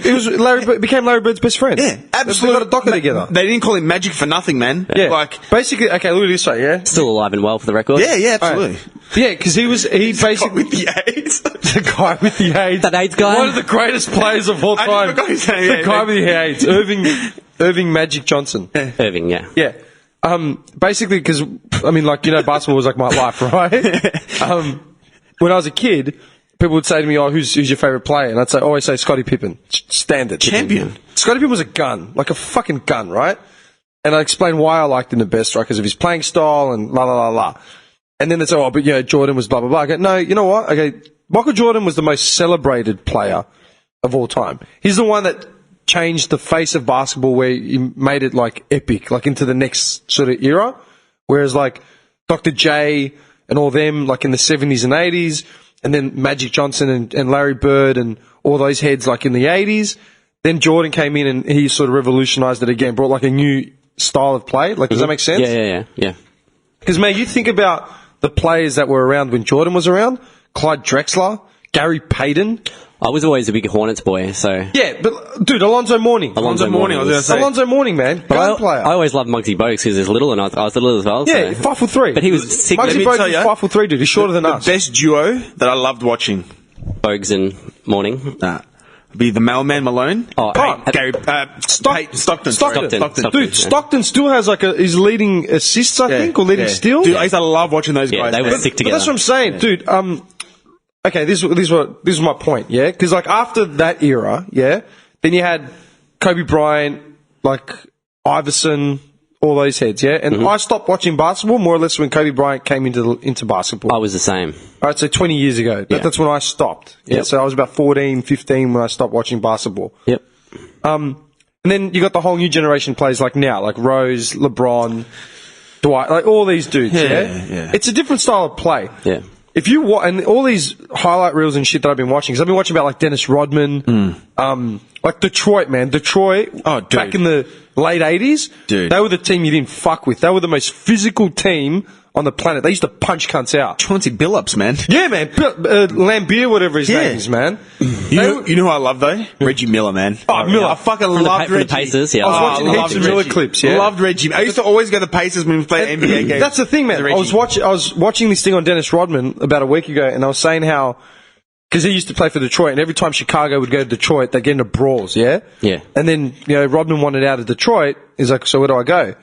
became Larry Bird's best friend. Yeah, absolutely. They got a docker together. They didn't call him Magic for nothing, man. Yeah. Like, Basically, okay, look at this way, yeah? still alive and well for the record. yeah, absolutely. Yeah, because he basically... With the AIDS. The guy with the AIDS. That AIDS guy? One of the greatest players of all I time. forgot his name, The yeah, guy man. with the AIDS. Irving Magic Johnson. Irving, yeah. Yeah. Basically, because, I mean, like, you know, basketball was like my life, right? When I was a kid, people would say to me, oh, who's your favourite player? And I'd always say Scottie Pippen. Standard. Champion. Scottie Pippen was a gun. Like a fucking gun, right? And I explained why I liked him the best, right? Because of his playing style and la la la la. And then they say, oh, but, you know, Jordan was blah, blah, blah. I go, no, you know what? Okay, Michael Jordan was the most celebrated player of all time. He's the one that changed the face of basketball where he made it, like, epic, like, into the next sort of era. Whereas, like, Dr. J and all them, like, in the 70s and 80s, and then Magic Johnson and Larry Bird and all those heads like in the 80s. Then Jordan came in and he sort of revolutionised it again, brought like a new style of play. Like, does that make sense? Yeah. Because, man, you think about the players that were around when Jordan was around, Clyde Drexler, Gary Payton. I was always a big Hornets boy, so... Yeah, but, dude, Alonzo Mourning. Alonzo Mourning, I was going to say. Alonzo Mourning, man. Gun player. I always loved Muggsy Bogues because he was little and I was little as well. Yeah, so. 5'3". But he was sick. Muggsy Bogues is 5'3", dude. He's shorter than us. The best duo that I loved watching. Bogues and Mourning. Be the Mailman Malone. Gary Stockton. Dude, Stockton still has like his leading assists, I think, or leading steals. Dude, I used to love watching those guys. They were sick But together. that's what I'm saying, dude. Okay, this is my point, yeah? Because, like, after that era, yeah, then you had Kobe Bryant, like, Iverson, all those heads, yeah? And I stopped watching basketball more or less when Kobe Bryant came into basketball. I was the same. All right, so 20 years ago. That's when I stopped. Yeah, Yep. so I was about 14, 15 when I stopped watching basketball. Yep. And then you got the whole new generation of players like now, like Rose, LeBron, Dwight, like all these dudes, yeah? It's a different style of play. Yeah. If you and all these highlight reels and shit that I've been watching, because I've been watching about like Dennis Rodman, like Detroit, man. Detroit, back in the late 80s, Dude. they were the team you didn't fuck with. They were the most physical team on the planet. They used to punch cunts out. Chauncey Billups, man. Yeah, man. Lambeer, whatever his name is, man. You know who I love, though? Reggie Miller, man. Oh, Miller. I fucking From loved the Reggie. Pacers, yeah. I was watching I heaps of loved Miller Reggie. clips, yeah. Loved Reggie. I used to always go to the Pacers when we played NBA games. That's the thing, man. Reggie. I was watching this thing on Dennis Rodman about a week ago, and I was saying how, because he used to play for Detroit, and every time Chicago would go to Detroit, they'd get into brawls, yeah? Yeah. And then, Rodman wanted out of Detroit. He's like, so where do I go?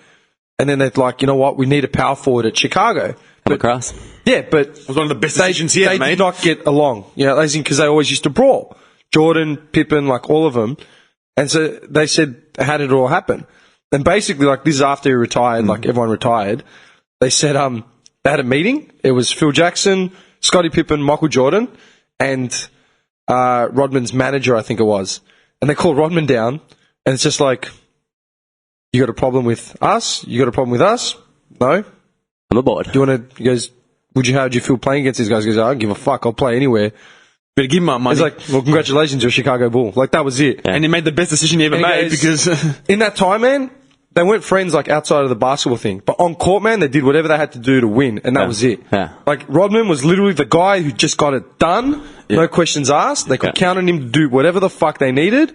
And then they're like, you know what? We need a power forward at Chicago. Come across. Yeah, but It was one of the best decisions he ever they made. did not get along, because they always used to brawl. Jordan, Pippen, like all of them. And so they said, how did it all happen? And basically, like, this is after he retired, like everyone retired. They said, they had a meeting. It was Phil Jackson, Scottie Pippen, Michael Jordan, and Rodman's manager, I think it was. And they called Rodman down, and it's just like, you got a problem with us? You got a problem with us? No? I'm aboard. Do you want to, he goes, how would you feel playing against these guys? He goes, I don't give a fuck, I'll play anywhere. Better give him my money. He's like, well, congratulations, you're a Chicago Bull. Like, that was it. Yeah. And he made the best decision he ever And he made goes, because... in that time, man, they weren't friends, like, outside of the basketball thing. But on court, man, they did whatever they had to do to win, and that was it. Yeah. Like, Rodman was literally the guy who just got it done, no questions asked. They could count on him to do whatever the fuck they needed,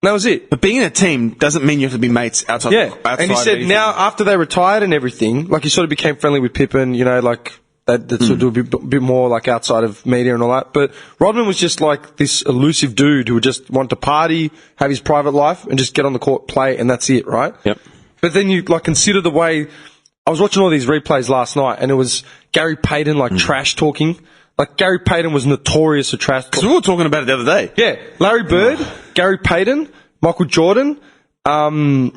and that was it. But being in a team doesn't mean you have to be mates outside. And he said now, after they retired and everything, like, he sort of became friendly with Pippen, like, that sort of do a bit more, like, outside of media and all that. But Rodman was just, like, this elusive dude who would just want to party, have his private life, and just get on the court, play, and that's it, right? Yep. But then you, like, consider the way... I was watching all these replays last night, and it was Gary Payton, like, trash-talking. Like, Gary Payton was notorious for trash Because talking. we were talking about it the other day. Yeah. Larry Bird, Gary Payton, Michael Jordan, who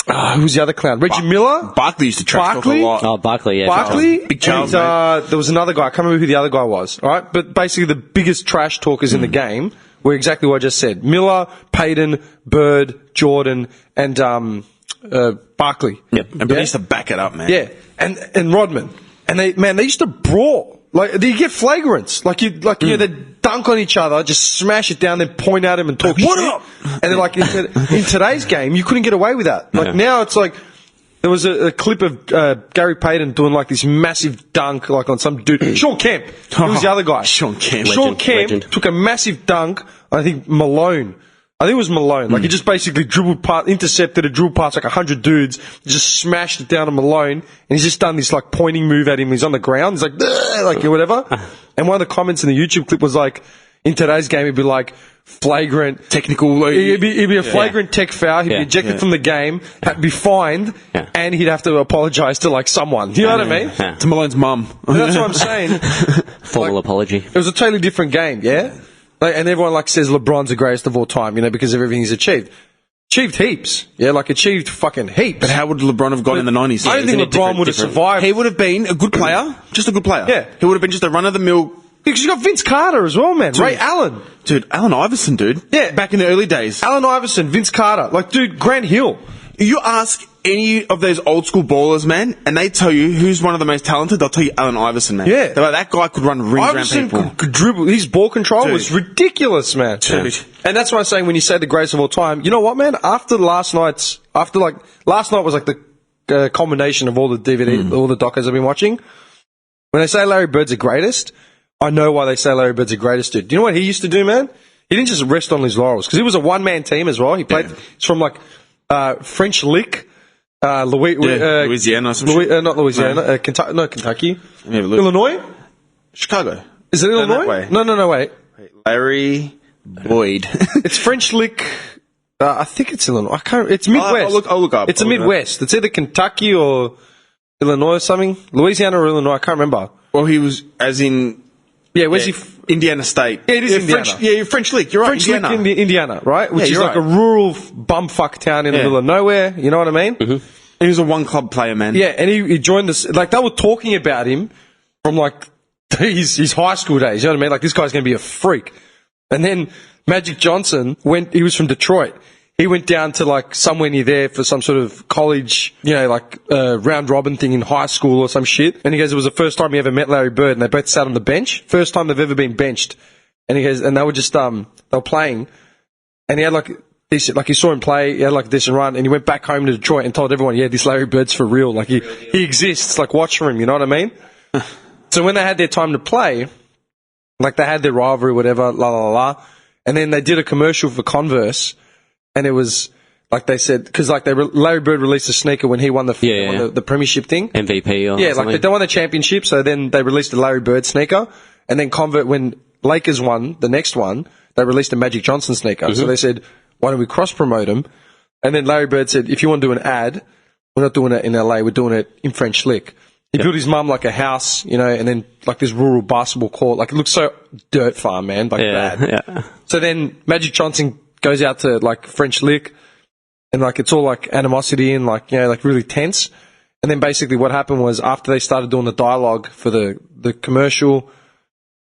was the other clown? Reggie Miller. Barkley used to trash talk a Barkley? lot. Oh, Barkley, yeah. Barkley, Big Charles, and, there was another guy. I can't remember who the other guy was. All right, but basically the biggest trash talkers in the game were exactly what I just said: Miller, Payton, Bird, Jordan, and Barkley. Yep. And they used to back it up, man. Yeah, and Rodman, and they used to brawl. Like, you get flagrants. Like, they dunk on each other, just smash it down, then point at him and talk What shit. up? And then, like, in today's game, you couldn't get away with that. Like, now it's like, there was a clip of Gary Payton doing, like, this massive dunk, like, on some dude. Sean Kemp. Who was the other guy? Sean Kemp. Sean Kemp Legend. took a massive dunk, I think Malone. I think it was Malone. Like, he just basically intercepted a dribble past like 100 dudes, just smashed it down to Malone, and he's just done this, like, pointing move at him. He's on the ground. He's like, "Ugh," like, whatever. And one of the comments in the YouTube clip was like, in today's game, it'd be like, flagrant. Technical. It'd be a flagrant tech foul. He'd be ejected from the game, had to be fined, and he'd have to apologise to, like, someone. You know what I mean? Yeah. To Malone's mum. But that's what I'm saying. Formal apology. It was a totally different game, yeah? Like, and everyone, like, says LeBron's the greatest of all time, because of everything he's achieved. Achieved heaps. Yeah, like, achieved fucking heaps. But how would LeBron have gone in the 90s? I don't think LeBron would have survived. He would have been a good player. Just a good player. Yeah. He would have been just a run-of-the-mill... Because you got Vince Carter as well, man. Ray Allen. Dude, Allen Iverson, dude. Yeah. Back in the early days. Allen Iverson, Vince Carter. Like, dude, Grant Hill. You ask any of those old school ballers, man, and they tell you who's one of the most talented, they'll tell you Allen Iverson, man. Yeah. They're like, that guy could run rings around Iverson people. could dribble. His ball control Dude. was ridiculous, man. Dude. And that's what I'm saying when you say the greatest of all time. You know what, man? Last night was like the culmination of all the DVD, all the docos I've been watching. When they say Larry Bird's the greatest, I know why they say Larry Bird's the greatest, dude. Do you know what he used to do, man? He didn't just rest on his laurels, because he was a one-man team as well. He played, he's from like, French Lick, Louisiana or some shit. not Louisiana, Kentucky. Let me have a look. Illinois? Chicago. Is it Down that Illinois? way. No, wait. Larry Boyd. It's French Lick. I think it's Illinois. It's Midwest. I'll look up. It's a Midwest. It's either Kentucky or Illinois or something. Louisiana or Illinois. I can't remember. Well, he was, as in... Yeah, where's he? Indiana State. Yeah, it is Indiana. French Lick. You're right. French Lick, Indiana, right? Which Yeah, is you're like a right. rural bumfuck town in the middle of nowhere. You know what I mean? And he was a one-club player, man. Yeah, and he joined this. Like, they were talking about him from like his high school days. You know what I mean? Like, this guy's going to be a freak. And then Magic Johnson he was from Detroit. He went down to like somewhere near there for some sort of college, you know, like round robin thing in high school or some shit. And he goes, it was the first time he ever met Larry Bird, and they both sat on the bench. First time they've ever been benched. And he goes, and they were just they were playing, and he had like this, like he saw him play, he had like this run, and he went back home to Detroit and told everyone, yeah, this Larry Bird's for real. Like he exists. Like, watch for him. You know what I mean? So when they had their time to play, like they had their rivalry, whatever, la la la, and then they did a commercial for Converse. And it was, like they said, because like Larry Bird released a sneaker when he won the premiership thing. MVP or Yeah, something. like they won the championship, so then they released a Larry Bird sneaker. And then when Lakers won the next one, they released a Magic Johnson sneaker. So they said, why don't we cross-promote them? And then Larry Bird said, if you want to do an ad, we're not doing it in LA, we're doing it in French Lick. He built his mum like a house, you know, and then like this rural basketball court. Like, it looks so dirt farm, man, like bad. Yeah. So then Magic Johnson goes out to like French Lick, and like it's all like animosity and like, you know, like really tense. And then basically what happened was, after they started doing the dialogue for the commercial,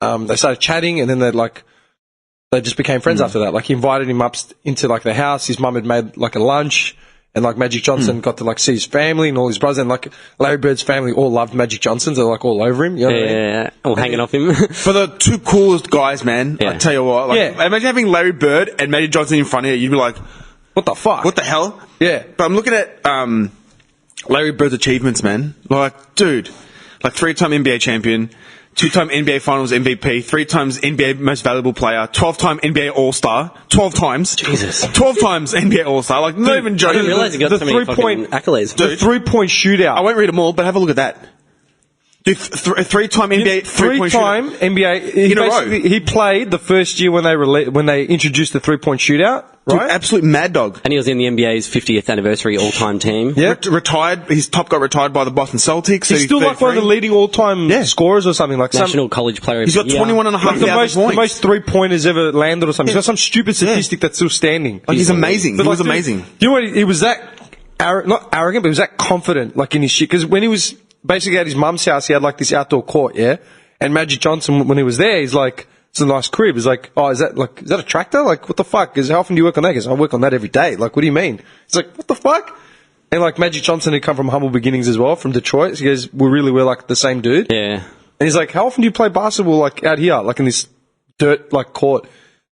they started chatting, and then they just became friends after that. Like, he invited him up into like the house. His mum had made like a lunch, and like Magic Johnson got to like see his family and all his brothers, and like Larry Bird's family all loved Magic Johnson. They're like all over him. You know what I mean? Yeah. All hanging off him. For the two coolest guys, man, Yeah. I tell you what. Like, imagine having Larry Bird and Magic Johnson in front of you. You'd be like, What the fuck? what the hell? Yeah. But I'm looking at Larry Bird's achievements, man. Like, dude, like 3-time NBA champion, 2-time NBA Finals MVP, 3 times NBA Most Valuable Player, 12-time NBA All-Star, 12 times. Jesus. 12 times NBA All-Star. Like, not even I joking. didn't realise he got the so many 3-point fucking accolades. The 3-point shootout. I won't read them all, but have a look at that. Dude, 3-time NBA 3-point Three-time NBA. He played the first year when they introduced the 3-point shootout, Dude, right? absolute mad dog. And he was in the NBA's 50th anniversary all-time team. Yeah. Retired. His top got retired by the Boston Celtics. He's still like one of the leading all-time scorers or something. Like National College Player of He's got the Year. 21 and a half like the thousand points. most 3-pointers ever landed or something. He's got some stupid statistic that's still standing. Like, he's amazing. But He was like, amazing. Do you know what? He was that not arrogant, but he was that confident, like in his shit. Because when he was basically at his mum's house, he had like this outdoor court, yeah. And Magic Johnson, when he was there, he's like, "It's a nice crib." He's like, "Oh, is that a tractor? Like, what the fuck? Because how often do you work on that?" He goes, "I work on that every day." Like, what do you mean? He's like, "What the fuck?" And like Magic Johnson had come from humble beginnings as well, from Detroit. So he goes, we're like the same dude. Yeah. And he's like, "How often do you play basketball like out here, like in this dirt like court?"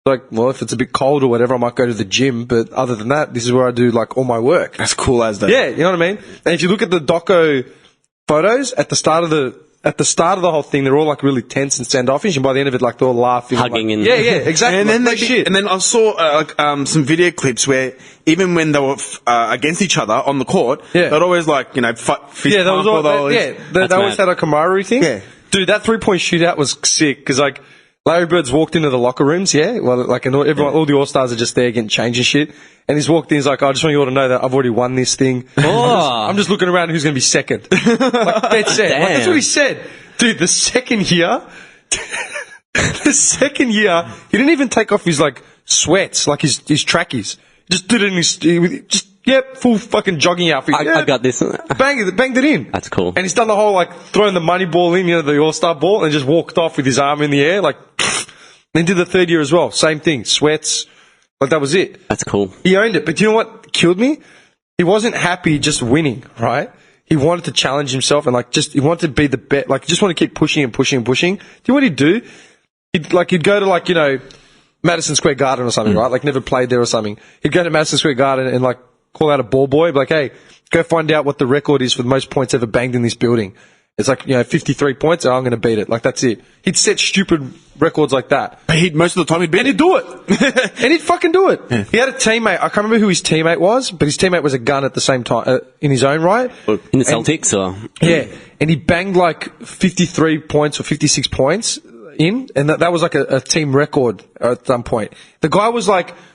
Like, well, if it's a bit cold or whatever, I might go to the gym. But other than that, this is where I do like all my work. That's cool as that. Yeah, you know what I mean? And if you look at the doco photos at the start of the whole thing, they're all like really tense and standoffish, and by the end of it, like they're all laughing, Hugging like, and- yeah, exactly. And then and then I saw some video clips where even when they were against each other on the court, Yeah. they'd always like fist yeah, that was pump all. or They That's always mad. had a camaraderie thing. Yeah. Dude, that 3-point shootout was sick because like Larry Bird's walked into the locker rooms, yeah, well, like and everyone, all the All Stars are just there getting changed and shit. And he's walked in, he's like, "I just want you all to know that I've already won this thing. I'm just looking around who's going to be second." Like, that's it. Like, that's what he said. Dude, the second year, he didn't even take off his like sweats, like his trackies. He just did it in his, full fucking jogging outfit. I got this. Banged it in. That's cool. And he's done the whole like throwing the money ball in, you know, the All-Star ball, and just walked off with his arm in the air, like. Then did the third year as well. Same thing. Sweats. Like, that was it. That's cool. He owned it. But you know what killed me? he wasn't happy just winning, right? He wanted to challenge himself and he wanted to be the best, just want to keep pushing and pushing and pushing. Do you know what he'd do? He'd go to Madison Square Garden or something, right? Never played there or something. He'd go to Madison Square Garden and call out a ball boy, be like, hey, go find out what the record is for the most points ever banged in this building. It's 53 points. Oh, I'm going to beat it. That's it. He'd set stupid records like that. But most of the time he'd beat it. And he'd do it. And he'd fucking do it. Yeah. He had a teammate. I can't remember who his teammate was, but his teammate was a gun at the same time, in his own right. In the Celtics or? Yeah. And he banged 53 points or 56 points in, and that was a team record at some point. The guy was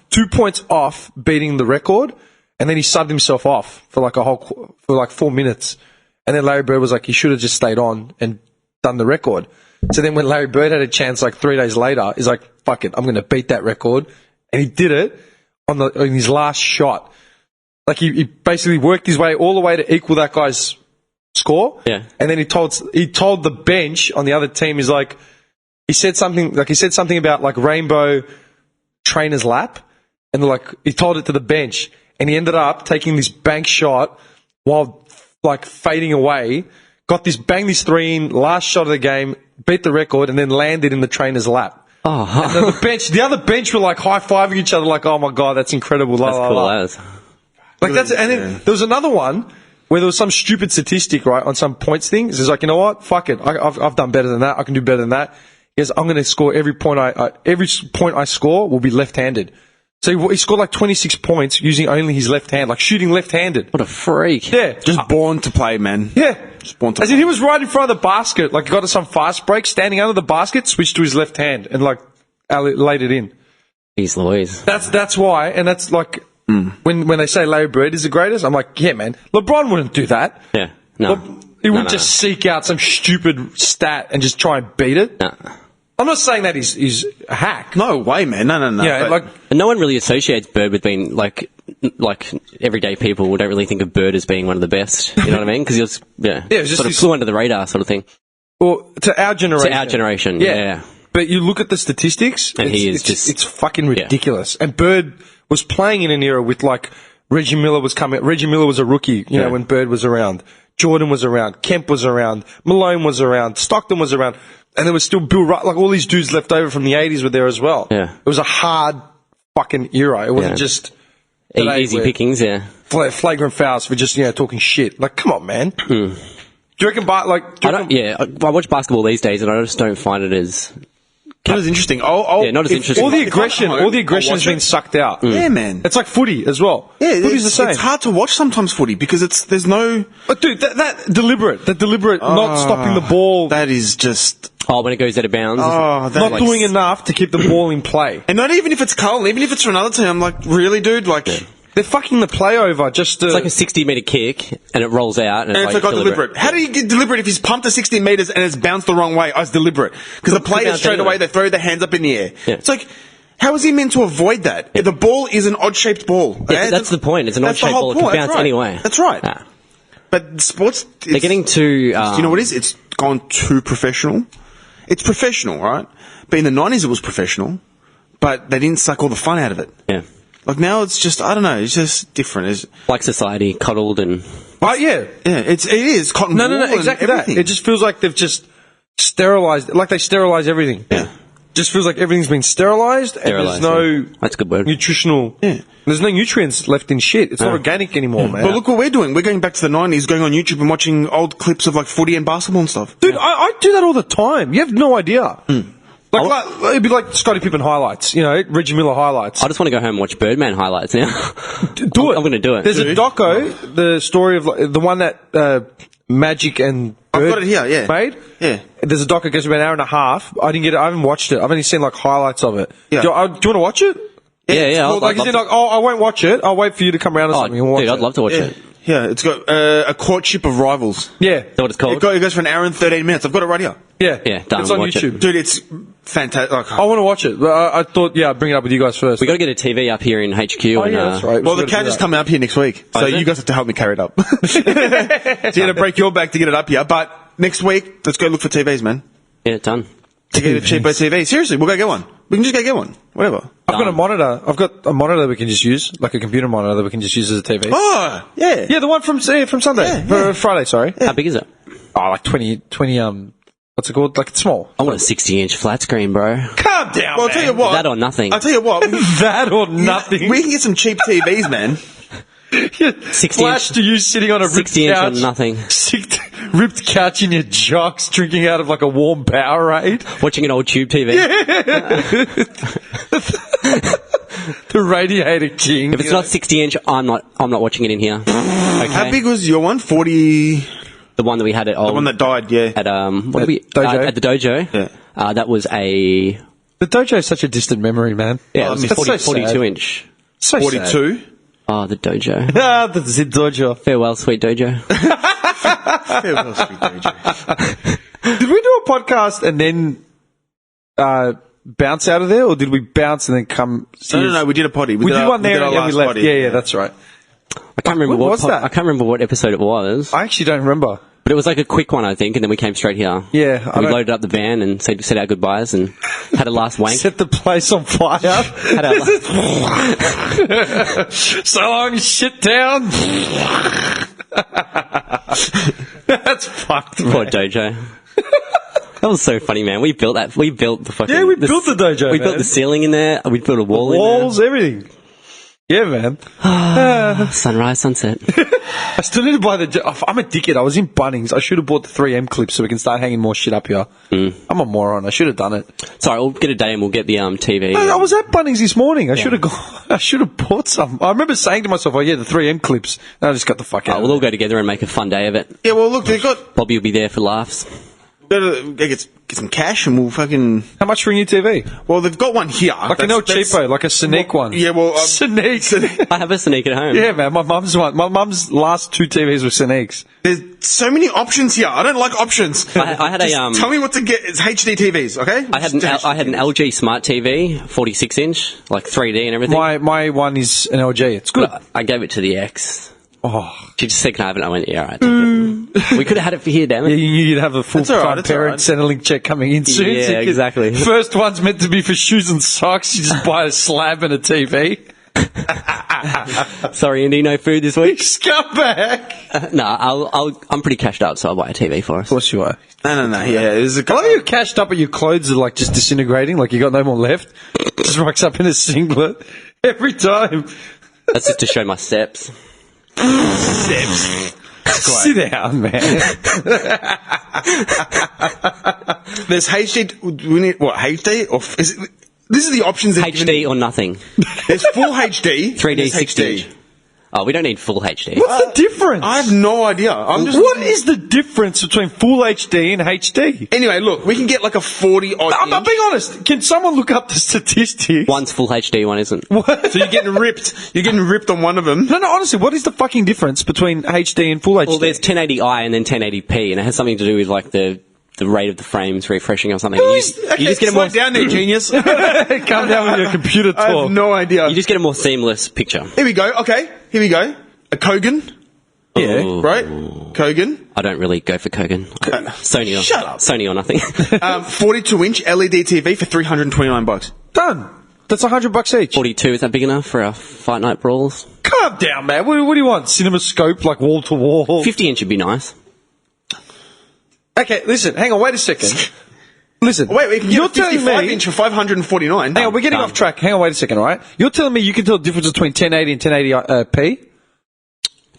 2 points off beating the record, and then he subbed himself off for 4 minutes. And then Larry Bird was he should have just stayed on and done the record. So then when Larry Bird had a chance 3 days later, he's fuck it, I'm going to beat that record. And he did it in his last shot. He basically worked his way all the way to equal that guy's score. Yeah. And then he told the bench on the other team, he said something about rainbow trainer's lap. And he told it to the bench. And he ended up taking this bank shot while fading away, banged this three in, last shot of the game, beat the record, and then landed in the trainer's lap. Oh, and the other bench were high-fiving each other oh my God, that's incredible. That's cool, and then there was another one where there was some stupid statistic, right, on some points thing. It's you know what? Fuck it. I've done better than that. I can do better than that. He goes, I'm going to score every point I score will be left-handed. So he scored 26 points using only his left hand, shooting left-handed. What a freak. Yeah. Just born to play, man. Yeah. Just born to play. He was right in front of the basket, got to some fast break, standing under the basket, switched to his left hand and laid it in. Jeez Louise. That's why, and that's when they say Larry Bird is the greatest, I'm yeah, man, LeBron wouldn't do that. Yeah. No. He wouldn't just seek out some stupid stat and just try and beat it. No. I'm not saying that he's a hack. No way, man. No. Yeah, and no one really associates Bird with being like everyday people don't really think of Bird as being one of the best. You know what I mean? Because he was sort of flew under the radar sort of thing. Well, to our generation. Yeah. But you look at the statistics, and it's fucking ridiculous. Yeah. And Bird was playing in an era with Reggie Miller was coming. Reggie Miller was a rookie, you know, when Bird was around. Jordan was around. Kemp was around. Malone was around. Stockton was around. And there was still Bill Russell, all these dudes left over from the 80s were there as well. Yeah. It was a hard fucking era. It wasn't just easy pickings, flagrant fouls for just, talking shit. Come on, man. Do you reckon, I watch basketball these days and I just don't find it as... Not as interesting. Not as interesting. All the aggression has been sucked out. Yeah, man. It's like footy as well. Yeah, footy's the same. It's hard to watch sometimes footy because there's no... But dude, that deliberate not stopping the ball. That is just... Oh, when it goes out of bounds. Oh, not doing enough to keep the ball in play. And not even if it's Carlton, even if it's for another team, I'm really, dude, They're fucking the play over just to... It's like a 60-metre kick, and it rolls out, and it's deliberate. How do you get deliberate if he's pumped to 60 metres and it's bounced the wrong way? Oh, it's deliberate. Because the players straight away, they throw their hands up in the air. Yeah. It's how is he meant to avoid that? Yeah. The ball is an odd-shaped ball. Yeah, that's the point. It's an odd-shaped ball. It can bounce anyway. That's right. Yeah. But sports... They're getting too... do you know what it is? It's gone too professional. It's professional, right? But in the 90s, it was professional, but they didn't suck all the fun out of it. Yeah. Now it's just, I don't know, it's just different. It's like society, coddled and... Oh, yeah. Yeah, it is. Cotton wool. No, exactly that. It just feels like they've just sterilised, they sterilise everything. Yeah. Just feels like everything's been sterilised and there's no... That's a good word. Nutritional... Yeah. There's no nutrients left in shit. It's not organic anymore, man. But look what we're doing. We're going back to the 90s, going on YouTube and watching old clips of footy and basketball and stuff. Dude, I do that all the time. You have no idea. It'd be like Scottie Pippen highlights, Reggie Miller highlights. I just want to go home and watch Birdman highlights now. Do it. I'm going to do it. There's a doco, the story of the one that Magic and Bird I've got it here, made. Yeah. There's a doco that goes about an hour and a half. I haven't watched it. I've only seen highlights of it. Yeah. Do you want to watch it? Yeah. I won't watch it. I'll wait for you to come around or something and watch dude, it. I'd love to watch it. Yeah, it's got a courtship of rivals. Yeah. Is that what it's called? It goes for an hour and 13 minutes. I've got it right here. Yeah, done. It's on Watch YouTube. it. Dude, it's fantastic. I want to watch it. But I thought, I'd bring it up with you guys first. We got to get a TV up here in HQ. That's right. Well, the couch is coming up here next week, so you guys have to help me carry it up. So you had to break your back to get it up here, but next week, let's go look for TVs, man. Yeah, done. To get a cheapo TV. Seriously, we'll go get one. We can just go get one. Whatever. I've got a monitor. I've got a monitor that we can just use, like a computer monitor that we can just use as a TV. Oh, yeah. Yeah, the one from Sunday. Friday, sorry. How big is it? Oh, like 20, what's it called? Like, it's small. I want a 60-inch flat screen, bro. Calm down, Well, I'll tell you what. That or nothing. I'll tell you what. That or nothing. We can get some cheap TVs, man. 60 Flash inch, to you sitting on a ripped 60 inch or couch. nothing. Ripped couch in your jocks, drinking out of like a warm Powerade. Watching an old tube TV. The Radiator King. If it's not 60 inch, I'm not watching it in here. Okay. How big was your one? 40. The one that we had at The one that died, yeah. at what At did we Dojo? at the dojo. Yeah. That was a The Dojo is such a distant memory, man. it was That's 40, so 42 sad. inch. So 42. Oh, the dojo. Ah, the Zip Dojo. Farewell, sweet dojo. Did we do a podcast and then bounce out of there, or did we bounce and then come? No, we did a potty. We did one there our and then we last left. potty. Yeah, that's right. I can't remember What was that? I can't remember what episode it was, I actually don't remember. but it was like a quick one, I think, and then we came straight here. Yeah, I And we don't- loaded up the van and said our goodbyes and had a last wank. Set the place on fire. Had our So long, shit down. That's fucked, Poor man. dojo. That was so funny, man. We built that. We built the fucking. Yeah, we built the dojo, We man. built the ceiling in there. We built a wall Walls, everything. Yeah, man. in there. Sunrise, sunset. I still need to buy the. I'm a dickhead. I was in Bunnings. I should have bought the 3M clips so we can start hanging more shit up here. I'm a moron. I should have done it. Sorry, we'll get a day and we'll get the TV. I was at Bunnings this morning. I should have gone. I should have bought some. I remember saying to myself, "Oh yeah, the 3M clips." And I just got the fuck out. We'll all go together and make a fun day of it. Yeah, well, look, they've got. Bobby will be there for laughs. Go get some cash and we'll fucking. How much for a new TV? Well, they've got one here. Like an El Cheapo, like a Sneak one. Yeah, well. Sneak. I have a sneak at home. Yeah, man. My mum's one. My mum's last two TVs were Sneaks. There's so many options here. I don't like options. I had Just tell me what to get. It's HD TVs, okay? I had an LG Smart TV, 46 inch, like 3D and everything. My one is an LG. It's good. I gave it to the ex. Oh, She just said, "Can I have it?" I went, "Yeah, all right." Take it. We could have had it for here, damn it. yeah, you knew you'd have a all right, full-time it's all parent right. Centrelink check coming in soon. Yeah, so you could- exactly. First one's meant to be for shoes and socks. You just buy a slab and a TV. Sorry, Indy, no food this week. Scumbag. No, I'm pretty cashed up, so I'll buy a TV for us. Of course you are. No. Yeah, there's a I love you're cashed up, but your clothes are like just disintegrating. Like you got no more left. Just rocks up in a singlet every time. That's just to show my steps. Sit down, man. There's HD. We need what HD or is it, this is the options. they've given- HD or nothing. There's full HD, 3D, there's 60 inch. Oh, we don't need full HD. What's the difference? I have no idea. I'm just. What is the difference between full HD and HD? Anyway, look, we can get like a 40 odd. I'm being honest. Can someone look up the statistics? One's full HD, one isn't. So you're getting ripped. You're getting ripped on one of them. No, honestly, what is the fucking difference between HD and full HD? Well, there's 1080i and then 1080p, and it has something to do with like the rate of the frames refreshing or something. You just get a slow more down there, genius. Calm down with your computer I talk. have no idea. you just get a more seamless picture. Here we go. Okay, here we go. A Kogan, Yeah. Ooh. right? Kogan. I don't really go for Kogan. Sony or Shut up. Sony or nothing. 42-inch LED TV for $329. Done. That's $100 each. 42, is that big enough for our fight night brawls? Calm down, man. What do you want? Cinema scope, like wall to wall? 50 inch would be nice. Okay, listen. Hang on. Wait a second. Listen. Wait, we can you're get a telling 55-inch me. for $549. Hang on, we're getting Done. off track. Hang on, wait a second, all right? You're telling me you can tell the difference between 1080 and 1080p?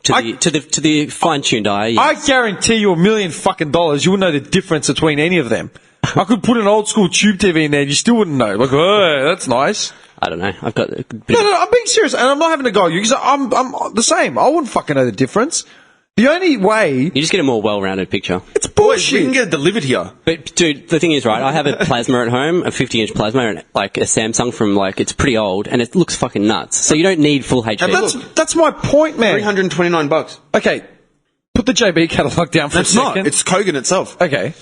To the fine-tuned eye, yeah. I guarantee you $1 million fucking dollars, you wouldn't know the difference between any of them. I could put an old school tube TV in there and you still wouldn't know. Like, oh, that's nice. I don't know. I've got a bit No, I'm being serious, and I'm not having a go at you because I'm the same. I wouldn't fucking know the difference. The only way, You just get a more well-rounded picture. it's Boys, we can bullshit. get it delivered here. But, dude, the thing is, right, I have a plasma at home, a 50-inch plasma, and, like, a Samsung from, like, it's pretty old, and it looks fucking nuts. So you don't need full HD. That's my point, man. $329. Okay, put the JB catalogue down for That's a not. second. It's Kogan itself. Okay.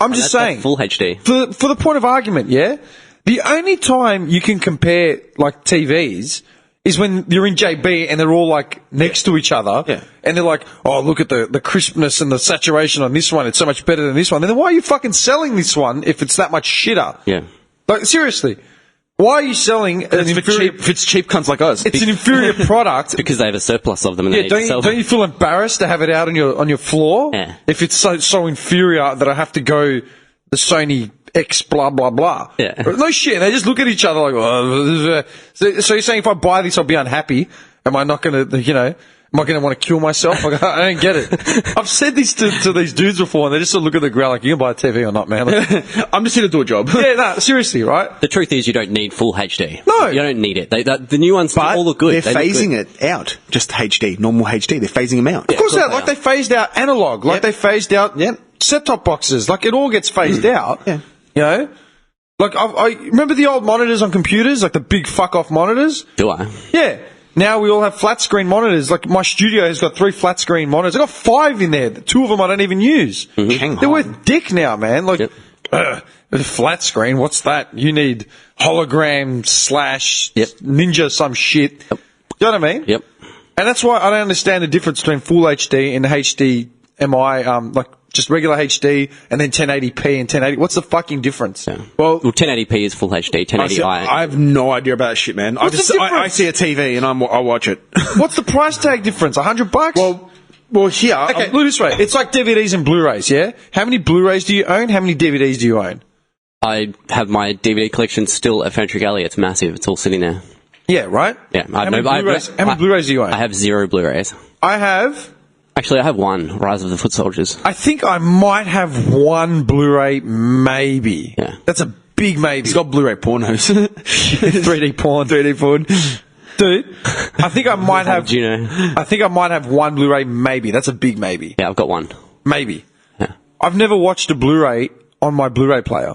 I'm just That's saying. full HD. For the point of argument, yeah? The only time you can compare, like, TVs is when you're in JB and they're all, like, next to each other. Yeah. And they're like, oh, look at the crispness and the saturation on this one. It's so much better than this one. And then why are you fucking selling this one if it's that much shitter? Yeah. Like, seriously. Why are you selling an inferior... If it's cheap cunts like us. It's an inferior product. Because they have a surplus of them and they need to sell them. Don't you feel embarrassed to have it out on your floor? Yeah. If it's so inferior that I have to go the Sony X blah, blah, blah. Yeah. No shit. They just look at each other like, oh. So you're saying if I buy this, I'll be unhappy? Am I not going to, am I going to want to kill myself? Like, I don't get it. I've said this to these dudes before, and they just sort of look at the ground like, you can buy a TV or not, man. Like, I'm just here to do a job. yeah, no, seriously, right? The truth is, you don't need full HD. No. You don't need it. The new ones But all look good. they're phasing it out. Just HD, normal HD. They're phasing them out. Of course, course like they phased out analog, like they phased out set-top boxes. Like, it all gets phased out. Yeah. You know? Like, I remember the old monitors on computers, like the big fuck-off monitors? Do I? Yeah. Now we all have flat-screen monitors. Like, my studio has got 3 flat-screen monitors. I've got 5 in there. 2 of them I don't even use. They're worth dick now, man. Like, with a flat screen, what's that? You need hologram / ninja some shit. You know what I mean? Yep. And that's why I don't understand the difference between full HD and HDMI, like just regular HD and then 1080p and 1080. What's the fucking difference? Yeah. Well, 1080p is full HD. 1080i. I have no idea about that shit, man. What's the difference? I see a TV and I watch it. What's the price tag difference? $100? Well, here. Okay, look this way. It's like DVDs and Blu-rays, yeah? How many Blu-rays do you own? How many DVDs do you own? I have my DVD collection still at Furniture Alley. It's massive. It's all sitting there. Yeah, right? Yeah. How many Blu-rays do you own? I have 0 Blu-rays. I have... Actually, I have 1, Rise of the Foot Soldiers. I think I might have 1 Blu-ray, maybe. Yeah. That's a big maybe. He's got Blu-ray pornos. 3D porn. 3D porn. Dude, I think I might have... Do you know? I think I might have 1 Blu-ray, maybe. That's a big maybe. Yeah, I've got 1. Maybe. Yeah. I've never watched a Blu-ray on my Blu-ray player.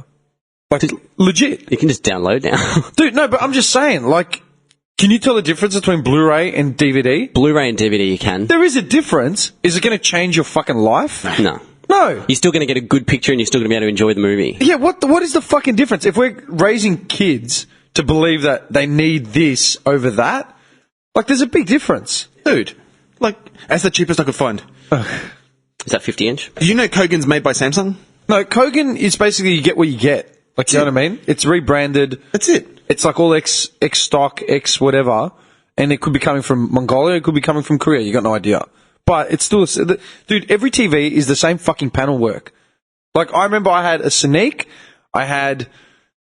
Like, legit. You can just download now. Dude, no, but I'm just saying, like, can you tell the difference between Blu-ray and DVD? Blu-ray and DVD you can. There is a difference. Is it going to change your fucking life? No. No. You're still going to get a good picture and you're still going to be able to enjoy the movie. Yeah, what is the fucking difference? If we're raising kids to believe that they need this over that, like, there's a big difference. Dude, like, that's the cheapest I could find. Is that 50-inch? Did you know Kogan's made by Samsung? No, Kogan is basically you get what you get. Like, you know what I mean? It's rebranded. That's it. It's like all X stock, X whatever, and it could be coming from Mongolia, it could be coming from Korea, you got no idea. But it's still, dude, every TV is the same fucking panel work. Like, I remember I had a Sonic, I had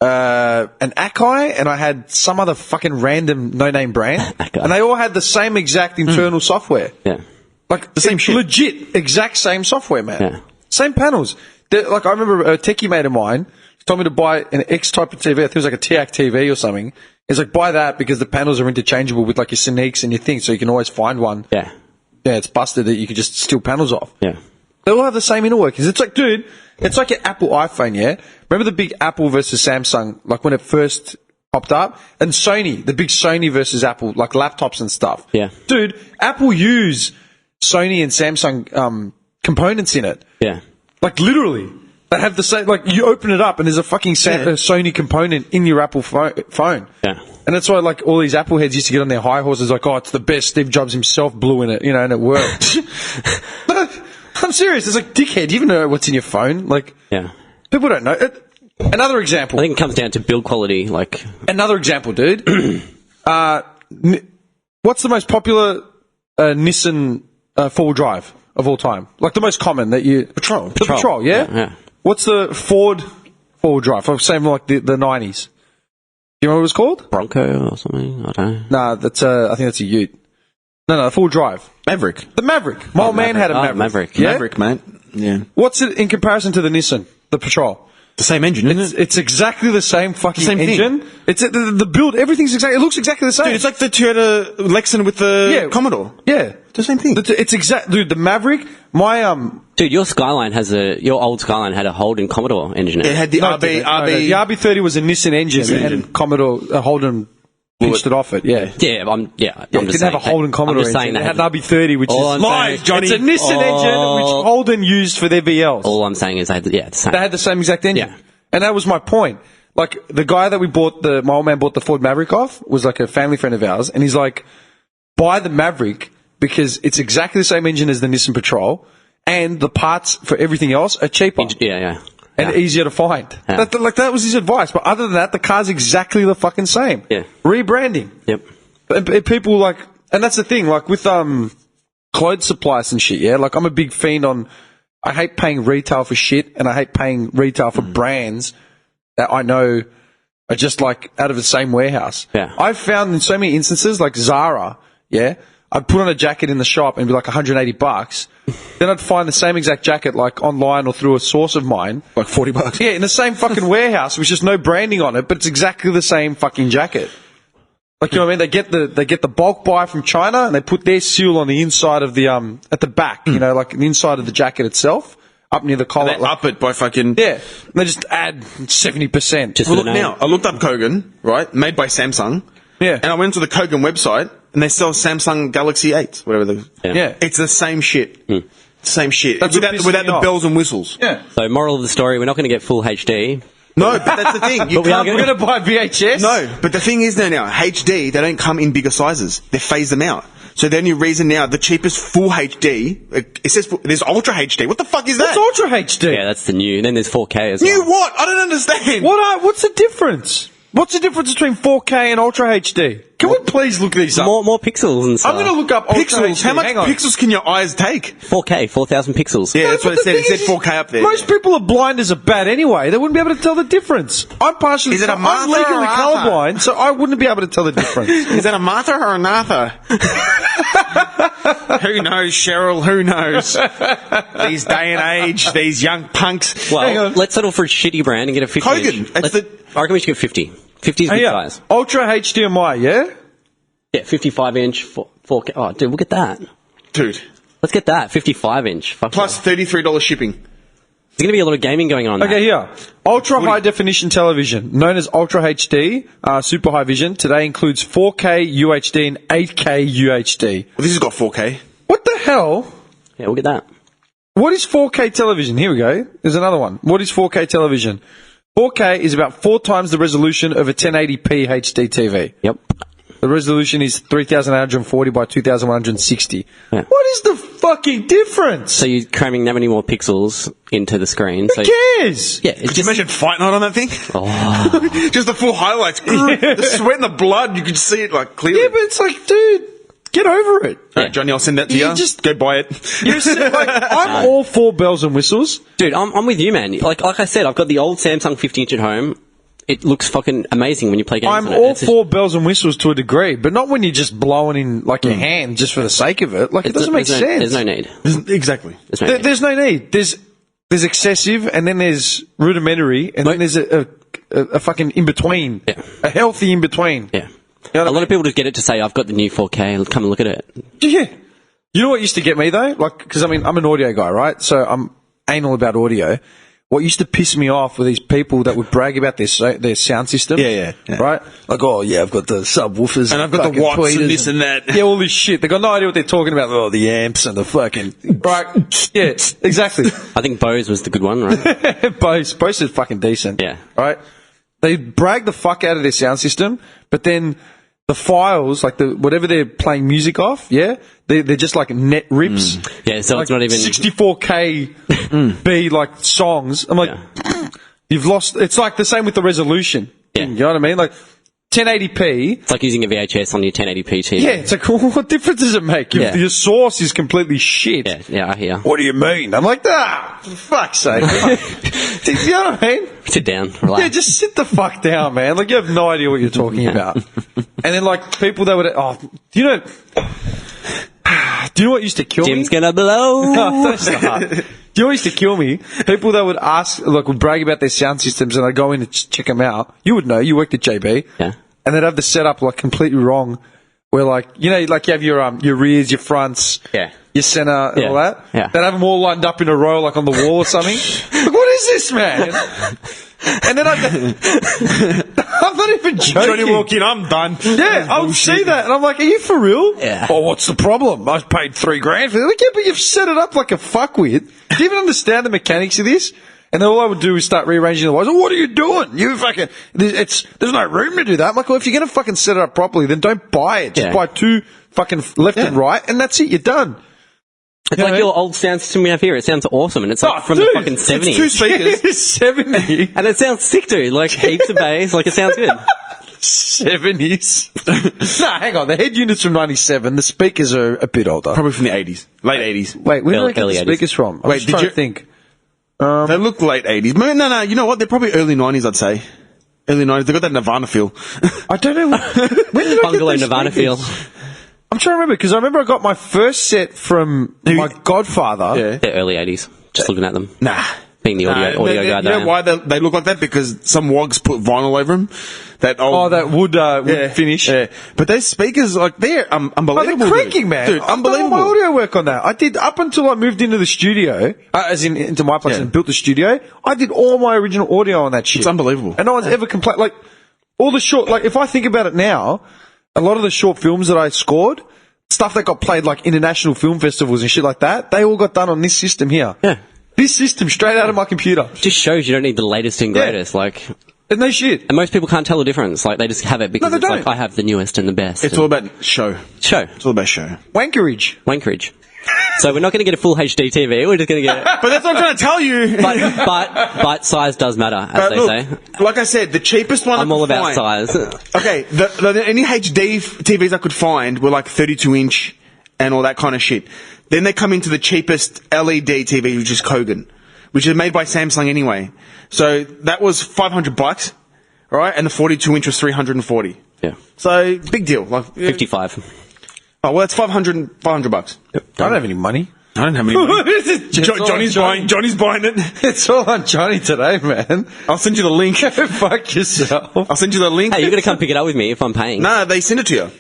an Akai, and I had some other fucking random no-name brand, and they all had the same exact internal software. Yeah. Like, the same shit. Legit, exact same software, man. Yeah. Same panels. Like, I remember a techie mate of mine told me to buy an X type of TV. I think it was like a TAC TV or something. He's like, buy that because the panels are interchangeable with like your Sonics and your things, so you can always find one. Yeah. Yeah, it's busted that you could just steal panels off. Yeah. They all have the same inner workings. It's like, dude, it's like your Apple iPhone, yeah? Remember the big Apple versus Samsung, like when it first popped up? And Sony, the big Sony versus Apple, like laptops and stuff. Yeah. Dude, Apple use Sony and Samsung components in it. Yeah. Like, literally. They have the same, like, you open it up and there's a fucking Sony component in your Apple phone. Yeah. And that's why, like, all these Apple heads used to get on their high horses, like, oh, it's the best. Steve Jobs himself blew in it, you know, and it worked. But I'm serious. It's like, dickhead, you even know what's in your phone? Like, Yeah. people don't know. Another example. I think it comes down to build quality, like... Another example, dude. What's the most popular Nissan four-wheel drive of all time? Like, the most common that you... Patrol. The Patrol, yeah? Yeah. What's the Ford four-wheel drive? I'm saying like the 90s. Do you know what it was called? Bronco or something? I don't know. Nah, that's I think that's a Ute. No, the four-wheel drive. Maverick. The Maverick. My old man had a Maverick. Maverick. Yeah? Maverick, mate. Yeah. What's it in comparison to the Nissan, the Patrol? The same engine, isn't it? It's exactly the same fucking Same thing. engine. It's the build. Everything's exactly. It looks exactly the same. Dude, it's like the Toyota Lexan with the Commodore. Yeah, The same thing. It's exact, dude. The Maverick. My Dude, your old Skyline had a Holden Commodore engine in it. It had the no, RB. the RB30 was a Nissan engine, and Commodore Holden pinched it off it. Yeah. I'm just It didn't saying. have a Holden Commodore I'm just saying engine. It that. had an RB30, which All is I'm lies, saying- Johnny. It's a Nissan engine which Holden used for their VLs. All I'm saying is the same. They had the same exact engine. Yeah. And that was my point. Like, the guy that my old man bought the Ford Maverick off was like a family friend of ours, and he's like, buy the Maverick because it's exactly the same engine as the Nissan Patrol, and the parts for everything else are cheaper. Yeah. and easier to find. Yeah. That was his advice. But other than that, the car's exactly the fucking same. Yeah. Rebranding. Yep. And people like, and that's the thing, like with clothes suppliers and shit, yeah? Like I'm a big fiend on, I hate paying retail for shit, and I hate paying retail for brands that I know are just like out of the same warehouse. Yeah. I've found in so many instances, like Zara, yeah, I'd put on a jacket in the shop and it'd be like $180. Then I'd find the same exact jacket like online or through a source of mine. Like $40. Yeah, in the same fucking warehouse with just no branding on it, but it's exactly the same fucking jacket. Like, you know what I mean? They get the bulk buy from China and they put their seal on the inside of the, at the back, you know, like the inside of the jacket itself, up near the collar. They up it by fucking... Yeah. And they just add 70%. Just Well, for look the name. now, I looked up Kogan, right? Made by Samsung. Yeah. And I went to the Kogan website and they sell Samsung Galaxy 8, whatever the... Yeah. It's the same shit. Same shit. That's what pisses without me the off. bells and whistles. Yeah. So, moral of the story, we're not going to get full HD. No, but that's the thing. You But we are can't... We're going to buy VHS? No, but the thing is now, HD, they don't come in bigger sizes. They phase them out. So the only reason now, the cheapest full HD, it says there's Ultra HD. What the fuck is that? That's Ultra HD. Yeah, that's the new. Then there's 4K as New well. what? I don't understand. What's the difference? What's the difference between 4K and Ultra HD? Can we please look these up? More pixels and stuff. I'm going to look up Ultra Pixels. HD. How much Hang on. pixels can your eyes take? 4K, 4,000 pixels. Yeah, that's But what it the said. It thing said is, 4K up there. Most people are blind as a bat anyway. They wouldn't be able to tell the difference. I'm partially. Is it a I'm Martha legally or Arthur? colorblind, so I wouldn't be able to tell the difference. Is that a Martha or a Natha? Who knows, Cheryl? Who knows? These day and age, these young punks. Well, let's settle for a shitty brand and get a 50 Kogan, inch. it's I reckon we should get 50. 50 is Hey, good yeah. size. Ultra HDMI, yeah? Yeah, 55 inch, 4K. Oh, dude, we'll get that. Dude. Let's get that. 55 inch. Fuck Plus yeah. $33 shipping. There's going to be a lot of gaming going on. Okay, here. Ultra high definition television, known as Ultra HD, super high vision, today includes 4K UHD and 8K UHD. Well, this has got 4K. What the hell? Yeah, we'll get that. What is 4K television? Here we go. There's another one. What is 4K television? 4K is about 4 times the resolution of a 1080p HD TV. Yep. The resolution is 3840 by 2160. Yeah. What is the fucking difference? So you're cramming that many more pixels into the screen. Who So cares? yeah, it's Could you just imagine Fight Night on that thing? oh, Just the full highlights. The sweat and the blood, you could see it like clearly. Yeah, but it's like, dude, get over it. All right, Johnny, I'll send that to You you. just- Go buy it. I'm all for bells and whistles. dude, I'm with you, man. Like I said, I've got the old Samsung 50 inch at home. It looks fucking amazing when you play games I'm on it. all It's for bells and whistles to a degree, but not when you're just blowing in like your hand just for the sake of it. Like it doesn't make sense. There's no need. Exactly. There's no need. There's no need. There's excessive, and then there's rudimentary, and then there's a fucking in between. Yeah. A healthy in between. Yeah. You know A lot of people just get it to say, I've got the new 4K, come and look at it. Yeah. You know what used to get me though? Like, because I mean, I'm an audio guy, right? So I'm anal about audio. What used to piss me off were these people that would brag about their sound system. Yeah. Right? Like, oh yeah, I've got the subwoofers. And I've got the fucking watts and tweeters this and that. Yeah, all this shit. They got no idea what they're talking about. Oh, the amps and the fucking... Right. Yeah, exactly. I think Bose was the good one, right? Bose is fucking decent. Yeah. Right? They brag the fuck out of their sound system, but then the files, like whatever they're playing music off, yeah, they're just like net rips. Yeah, so Like it's not even... 64K B like songs. I'm like, you've lost. It's like the same with the resolution. Yeah. You know what I mean? Like 1080p. It's like using a VHS on your 1080p TV. Yeah, it's like, what difference does it make? Yeah. Your source is completely shit. Yeah, I hear. What do you mean? I'm like, for fuck's sake. You know what I mean? Sit down, relax. Yeah, just sit the fuck down, man. Like, you have no idea what you're talking about. And then, like, people that would... Oh, do you know... Do you know what used to kill me? Jim's gonna blow. No, don't start. Do you know what used to kill me? People that would ask, like, would brag about their sound systems, and I'd go in and check them out. You would know. You worked at JB. Yeah. And they'd have the setup, like, completely wrong. Where, like, you know, like, you have your rears, your fronts, Yeah. your center, and Yeah. all that. Yeah. They'd have them all lined up in a row, like, on the wall or something. Like, what is this, man? And then I'm not even joking. Johnny walk in, I'm done. Yeah, I would see that, and I'm like, are you for real? Yeah. Oh, what's the problem? I paid $3,000 for it. Like, yeah, but you've set it up like a fuckwit. Do you even understand the mechanics of this? And then all I would do is start rearranging the wires. Oh, what are you doing? You fucking, there's no room to do that. I'm like, well, if you're going to fucking set it up properly, then don't buy it. Just Yeah. buy two fucking left and right, and that's it. You're done. It's like your old sound system we have here. It sounds awesome, and it's like from the fucking 70s. It's 2 speakers. 70. And it sounds sick, dude. Like heaps of bass. Like it sounds good. 70s. No, hang on. The head unit's from 97. The speakers are a bit older. Probably from the 80s. Late 80s. Wait, where did I get Early the 80s. speakers from? I'm Wait, just did trying you- to think. They look late 80s. No, you know what? They're probably early 90s, I'd say. Early 90s. They've got that Nirvana feel. I don't know. When did I Bungalow get those Nirvana speakers? feel. I'm trying to remember, because I remember I got my first set from my godfather. Yeah. They're early 80s. Just looking at them. Nah. Being the audio guy. You that I know am. why they look like that? Because some wogs put vinyl over them. That old, Oh, that wood finish. Yeah. But those speakers, like, they're Oh, unbelievable. they're creaking, man. Dude, I've done unbelievable. all my audio work on that. I did up until I moved into the studio, as in into my place Yeah. and built the studio. I did all my original audio on that shit. It's unbelievable. And no one's ever complained. Like, all the short, like, if I think about it now, a lot of the short films that I scored, stuff that got played, like, international film festivals and shit like that, they all got done on this system here. Yeah. This system, straight out of my computer. Just shows you don't need the latest and greatest. Like, And no shit. and most people can't tell the difference. Like, they just have it because they it's like, don't. I have the newest and the best. It's all about show. show. It's all about show. Wankerage. Wankerage. So we're not going to get a full HD TV. We're just going to get. But that's what I'm trying to tell you. But size does matter, as they Look, say. like I said, the cheapest one I'm I all could about find- size. Okay, the any HD TVs I could find were like 32 inch and all that kind of shit. Then they come into the cheapest LED TV, which is Kogan, which is made by Samsung anyway. So that was $500, right? And the 42 inch was 340. Yeah. So big deal. Like 55. Oh well, that's $500. I don't have any money. I don't have any money. Johnny's buying it. It's all on Johnny today, man. I'll send you the link. Fuck yourself. I'll send you the link. Hey, you're going to come pick it up with me if I'm paying. No, they send it to you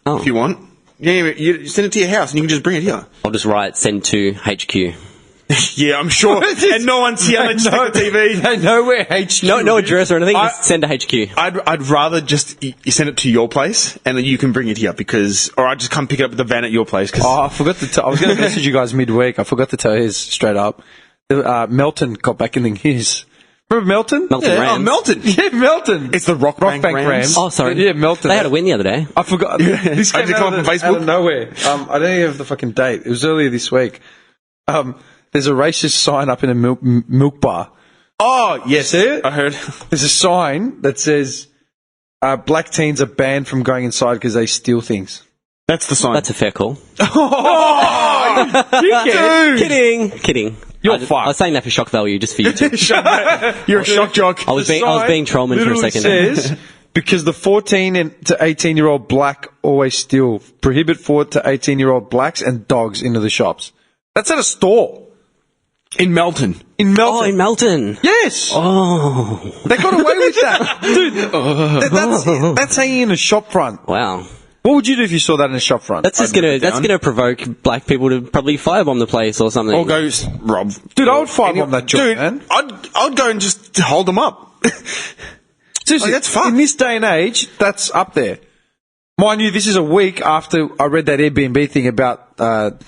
Oh. if you want. Yeah, you send it to your house and you can just bring it here. I'll just write send to HQ. Yeah, I'm sure. And no one's here. They just take the TV. They know where HQ No is. address or anything. Just send to HQ. I'd rather just you send it to your place and then you can bring it here or I just come pick it up at the van at your place. Cause Oh, I forgot to I was going to message you guys midweek. I forgot to tell his straight up. Melton got back in his. Remember Melton? Melton yeah, Rams. Melton. Yeah, Melton. It's the Rock Bank Rams. Oh, sorry. Yeah, Melton. They had a win the other day. I forgot. This How did came it come up on Facebook? out of nowhere. I don't even have the fucking date. It was earlier this week. There's a racist sign up in a milk bar. Oh, yes. See it? I heard. There's a sign that says, black teens are banned from going inside because they steal things. That's the sign. That's a fair call. Dude! Kidding. You're I fucked. was saying that for shock value, just for you two. You're a shock jock. I was being trollman for a Literally second. says, because the 14 to 18-year-old black always steal. Prohibit 4 to 18-year-old blacks and dogs into the shops. That's at a store. In Melton. In Melton. Oh, in Melton. Yes. Oh, They got away with that. Dude, that's hanging in a shop front. wow. What would you do if you saw that in a shop front? That's just gonna provoke black people to probably firebomb the place or something. Or go rob. Dude, I would firebomb that joint, Dude, man. I'd go and just hold them up. Seriously, that's fucked. in this day and age, that's up there. Mind you, this is a week after I read that Airbnb thing about that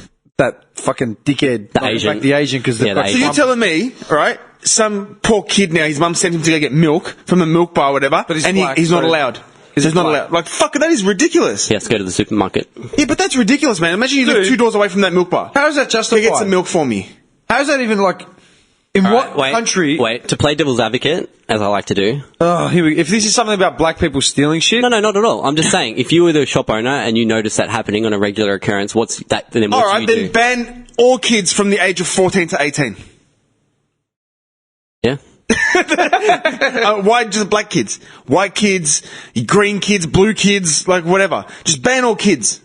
fucking dickhead, The Asian. like the Asian, because Yeah, the So Asian. you're telling me, right? Some poor kid now, his mum sent him to go get milk from the milk bar or whatever, But he's and black, he's not so- allowed. He's He's not black. allowed. Like, fuck, that is ridiculous. He has to go to the supermarket. Yeah, but that's ridiculous, man. Imagine you live Dude. 2 doors away from that milk bar. How is that Go justified? get some milk for me. How is that even like? In what country? Wait, to play devil's advocate, as I like to do. Oh, if this is something about black people stealing shit, No, not at all. I'm just saying, if you were the shop owner and you notice that happening on a regular occurrence, what's that? Then what All right, do then you do? ban all kids from the age of 14 to 18. Yeah. Why just black kids? White kids, green kids, blue kids, like whatever. Just ban all kids.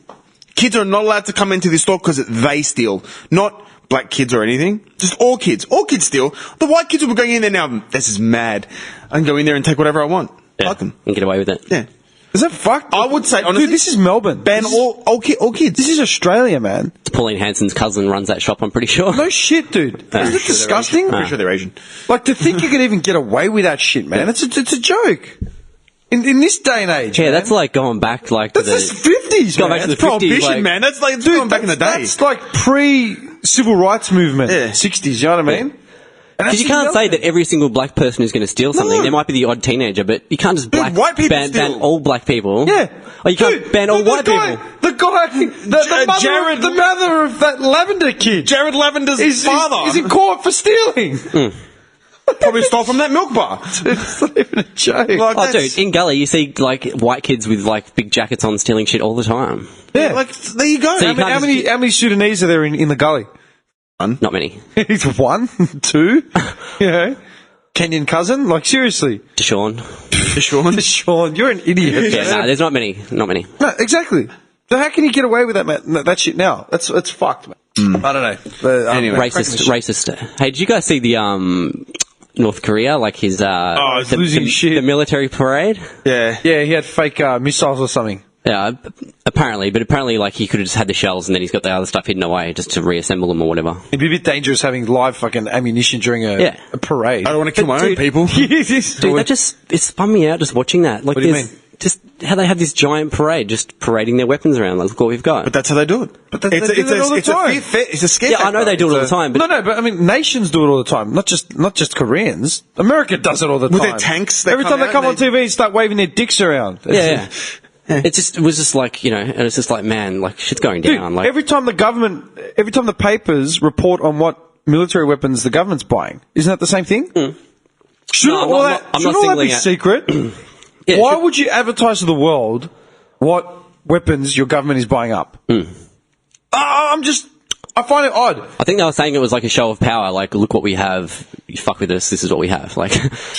Kids are not allowed to come into this store because they steal. Not black kids or anything. Just all kids. All kids steal. The white kids will be going in there now. This is mad. I can go in there and take whatever I want. Yeah. Fuck them. And get away with it. Yeah. is that fucked? I would say, honestly, Dude, this is Melbourne. ban This is- all kids. This is Australia, man. Pauline Hanson's cousin runs that shop, I'm pretty sure. No shit, dude. Isn't it disgusting? Pretty sure they're Asian. Like, to think you could even get away with that shit, man. It's a joke. In this day and age, Yeah, man. that's like going back like to That's the... just 50s, Go man. back to the That's prohibition, 50s, like- man. That's like going back in the day. That's like pre-civil rights movement. Yeah. 60s, you know what I mean? And Because you can't say that every single black person is going to steal something. No. There might be the odd teenager, but you can't just Dude, white people ban steal. all black people. Yeah. Or you can't ban all white people. The guy, the mother of that Lavender kid. Jared Lavender's father. Is in court for stealing. Probably stole from that milk bar. It's not even a joke. Like, Oh, dude, in Gully, you see, like, white kids with, like, big jackets on stealing shit all the time. Yeah. like, there you go. So you How many Sudanese are there in the gully? Not many. It's 1, 2, you know. Kenyan cousin? Like, seriously. Deshaun. Sean, you're an idiot. Yeah, no, there's not many. Not many. No, exactly. So how can you get away with that shit now? It's fucked, man. I don't know. Anyway. Racist. Hey, did you guys see the, North Korea, like his, he's losing shit. the military parade? Yeah. Yeah, he had fake missiles or something. Yeah, apparently, like he could have just had the shells and then he's got the other stuff hidden away just to reassemble them or whatever. It'd be a bit dangerous having live fucking ammunition during a parade. I don't want to kill my own people. Dude, it spun me out just watching that. Like, What do you mean? Just how they have this giant parade, just parading their weapons around. Like, look what we've got. But that's how they do it. But they do that all the time. It's a scare Yeah, I factor. know they do it all the time, but No, but I mean, nations do it all the time. Not just Koreans. America does it all the time. With their tanks, Every time they come on TV and start waving their dicks around. yeah. It was just like, you know, and it's just like, man, like shit's going Dude, down. Like, every time the papers report on what military weapons the government's buying, isn't that the same thing? Shouldn't No, all I'm that, not- I'm shouldn't not all that be singling out- secret? Yeah, Why should- would you advertise to the world what weapons your government is buying up? I find it odd. I think they were saying it was like a show of power. Like, look what we have. You fuck with us. This is what we have. Like,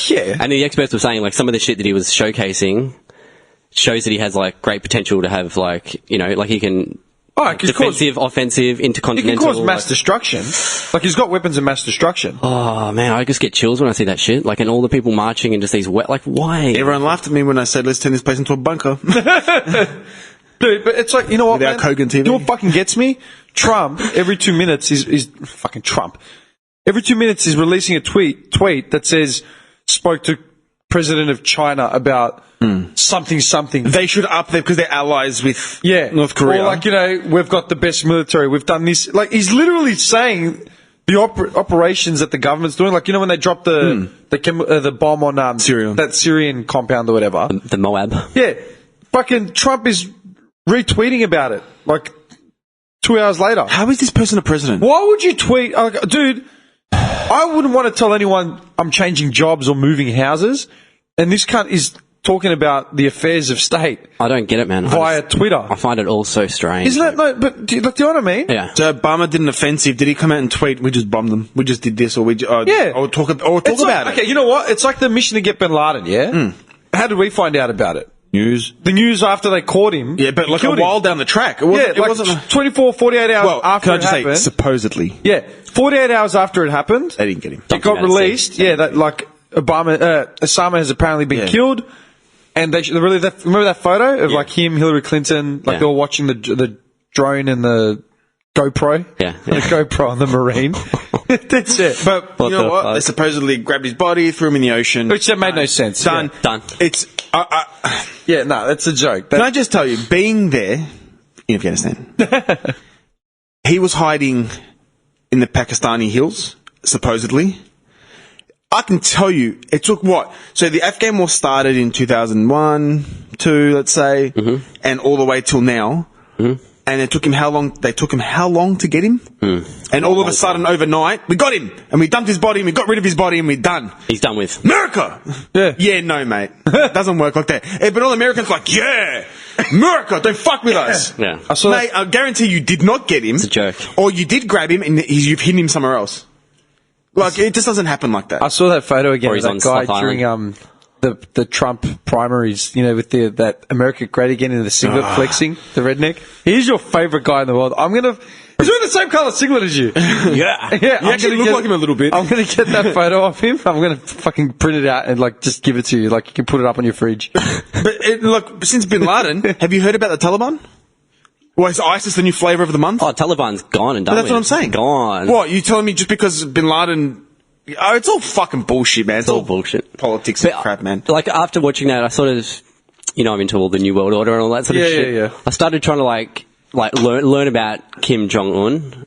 Yeah. And the experts were saying like some of the shit that he was showcasing shows that he has like great potential to have like, you know, like he can defensive, offensive, He intercontinental. can cause mass like- destruction. Like, he's got weapons of mass destruction. Oh man, I just get chills when I see that shit. Like, and all the people marching and just these wet. Like, why? Everyone laughed at me when I said, let's turn this place into a bunker. Dude, but it's like, you know what, Without man? Kogan TV. You know what fucking gets me? Trump, every 2 minutes, is fucking Trump. Every 2 minutes, he's releasing a tweet that says, spoke to President of China about something. They should up there because they're allies with Yeah. North Korea. Or like, you know, we've got the best military, we've done this. Like, he's literally saying the operations that the government's doing. Like, you know, when they dropped the bomb on Syria. that Syrian compound or whatever. The Moab. Yeah. Fucking Trump is retweeting about it. Like, 2 hours later. How is this person a president? Why would you tweet? Dude, I wouldn't want to tell anyone I'm changing jobs or moving houses. And this cunt is talking about the affairs of state I don't get it, man. via Twitter. I find it all so strange. Isn't that, no, but do you know what I mean? Yeah. So Obama did an offensive. Did he come out and tweet, we just bombed them, we just did this, or Yeah. or talk It's about like, it? Okay, you know what? It's like the mission to get Bin Laden, yeah? How did we find out about it? News. The news after they caught him. Yeah, but like a killed him. while down the track. It Yeah, wasn't, like 24, 48 hours well, after can I it just happened. say, supposedly. Yeah, 48 hours after it happened, They didn't get him. it got Documented released. Yeah, that like Osama has apparently been Yeah. killed, and remember that photo of like him, Hillary Clinton, like Yeah. they were watching the drone and the GoPro. Yeah. The GoPro on the Marine. That's it. But What you know the what? fuck? They supposedly grabbed his body, threw him in the ocean. Which that made no sense. Done. Yeah. Done. It's. Yeah, no, that's a joke. Can I just tell you, being there in Afghanistan, he was hiding in the Pakistani hills, supposedly. I can tell you, it took what? So the Afghan war started in 2001, 2, let's say, and all the way till now. And it took him how long? They took him how long to get him? And all of a sudden, overnight, we got him, and we dumped his body, and we got rid of his body, and we're done. He's done with. America! Yeah, no, mate. It doesn't work like that. But all Americans are like, yeah! America, don't fuck with us. Yeah. I saw Mate, I guarantee you did not get him. It's a joke. Or you did grab him and you've hidden him somewhere else. Like, it just doesn't happen like that. I saw that photo again Or of he's on that guy South during the Trump primaries, you know, with that America great again in the singlet flexing, the redneck. He's your favourite guy in the world. He's wearing the same colour singlet as you. Yeah. Yeah, You actually look like him a little bit. I'm going to get that photo of him. I'm going to fucking print it out and like just give it to you. Like you can put it up on your fridge. But look, since Bin Laden, have you heard about the Taliban? Well, is ISIS the new flavour of the month? Oh, Taliban's gone and done. But that's with. what I'm saying. Gone. What, you telling me just because Bin Laden... Oh, it's all fucking bullshit, man. It's all bullshit. Politics But, and crap, man. Like, after watching that, I sort of, you know, I'm into all the New World Order and all that sort of Yeah, shit. yeah. I started trying to like learn about Kim Jong-Un,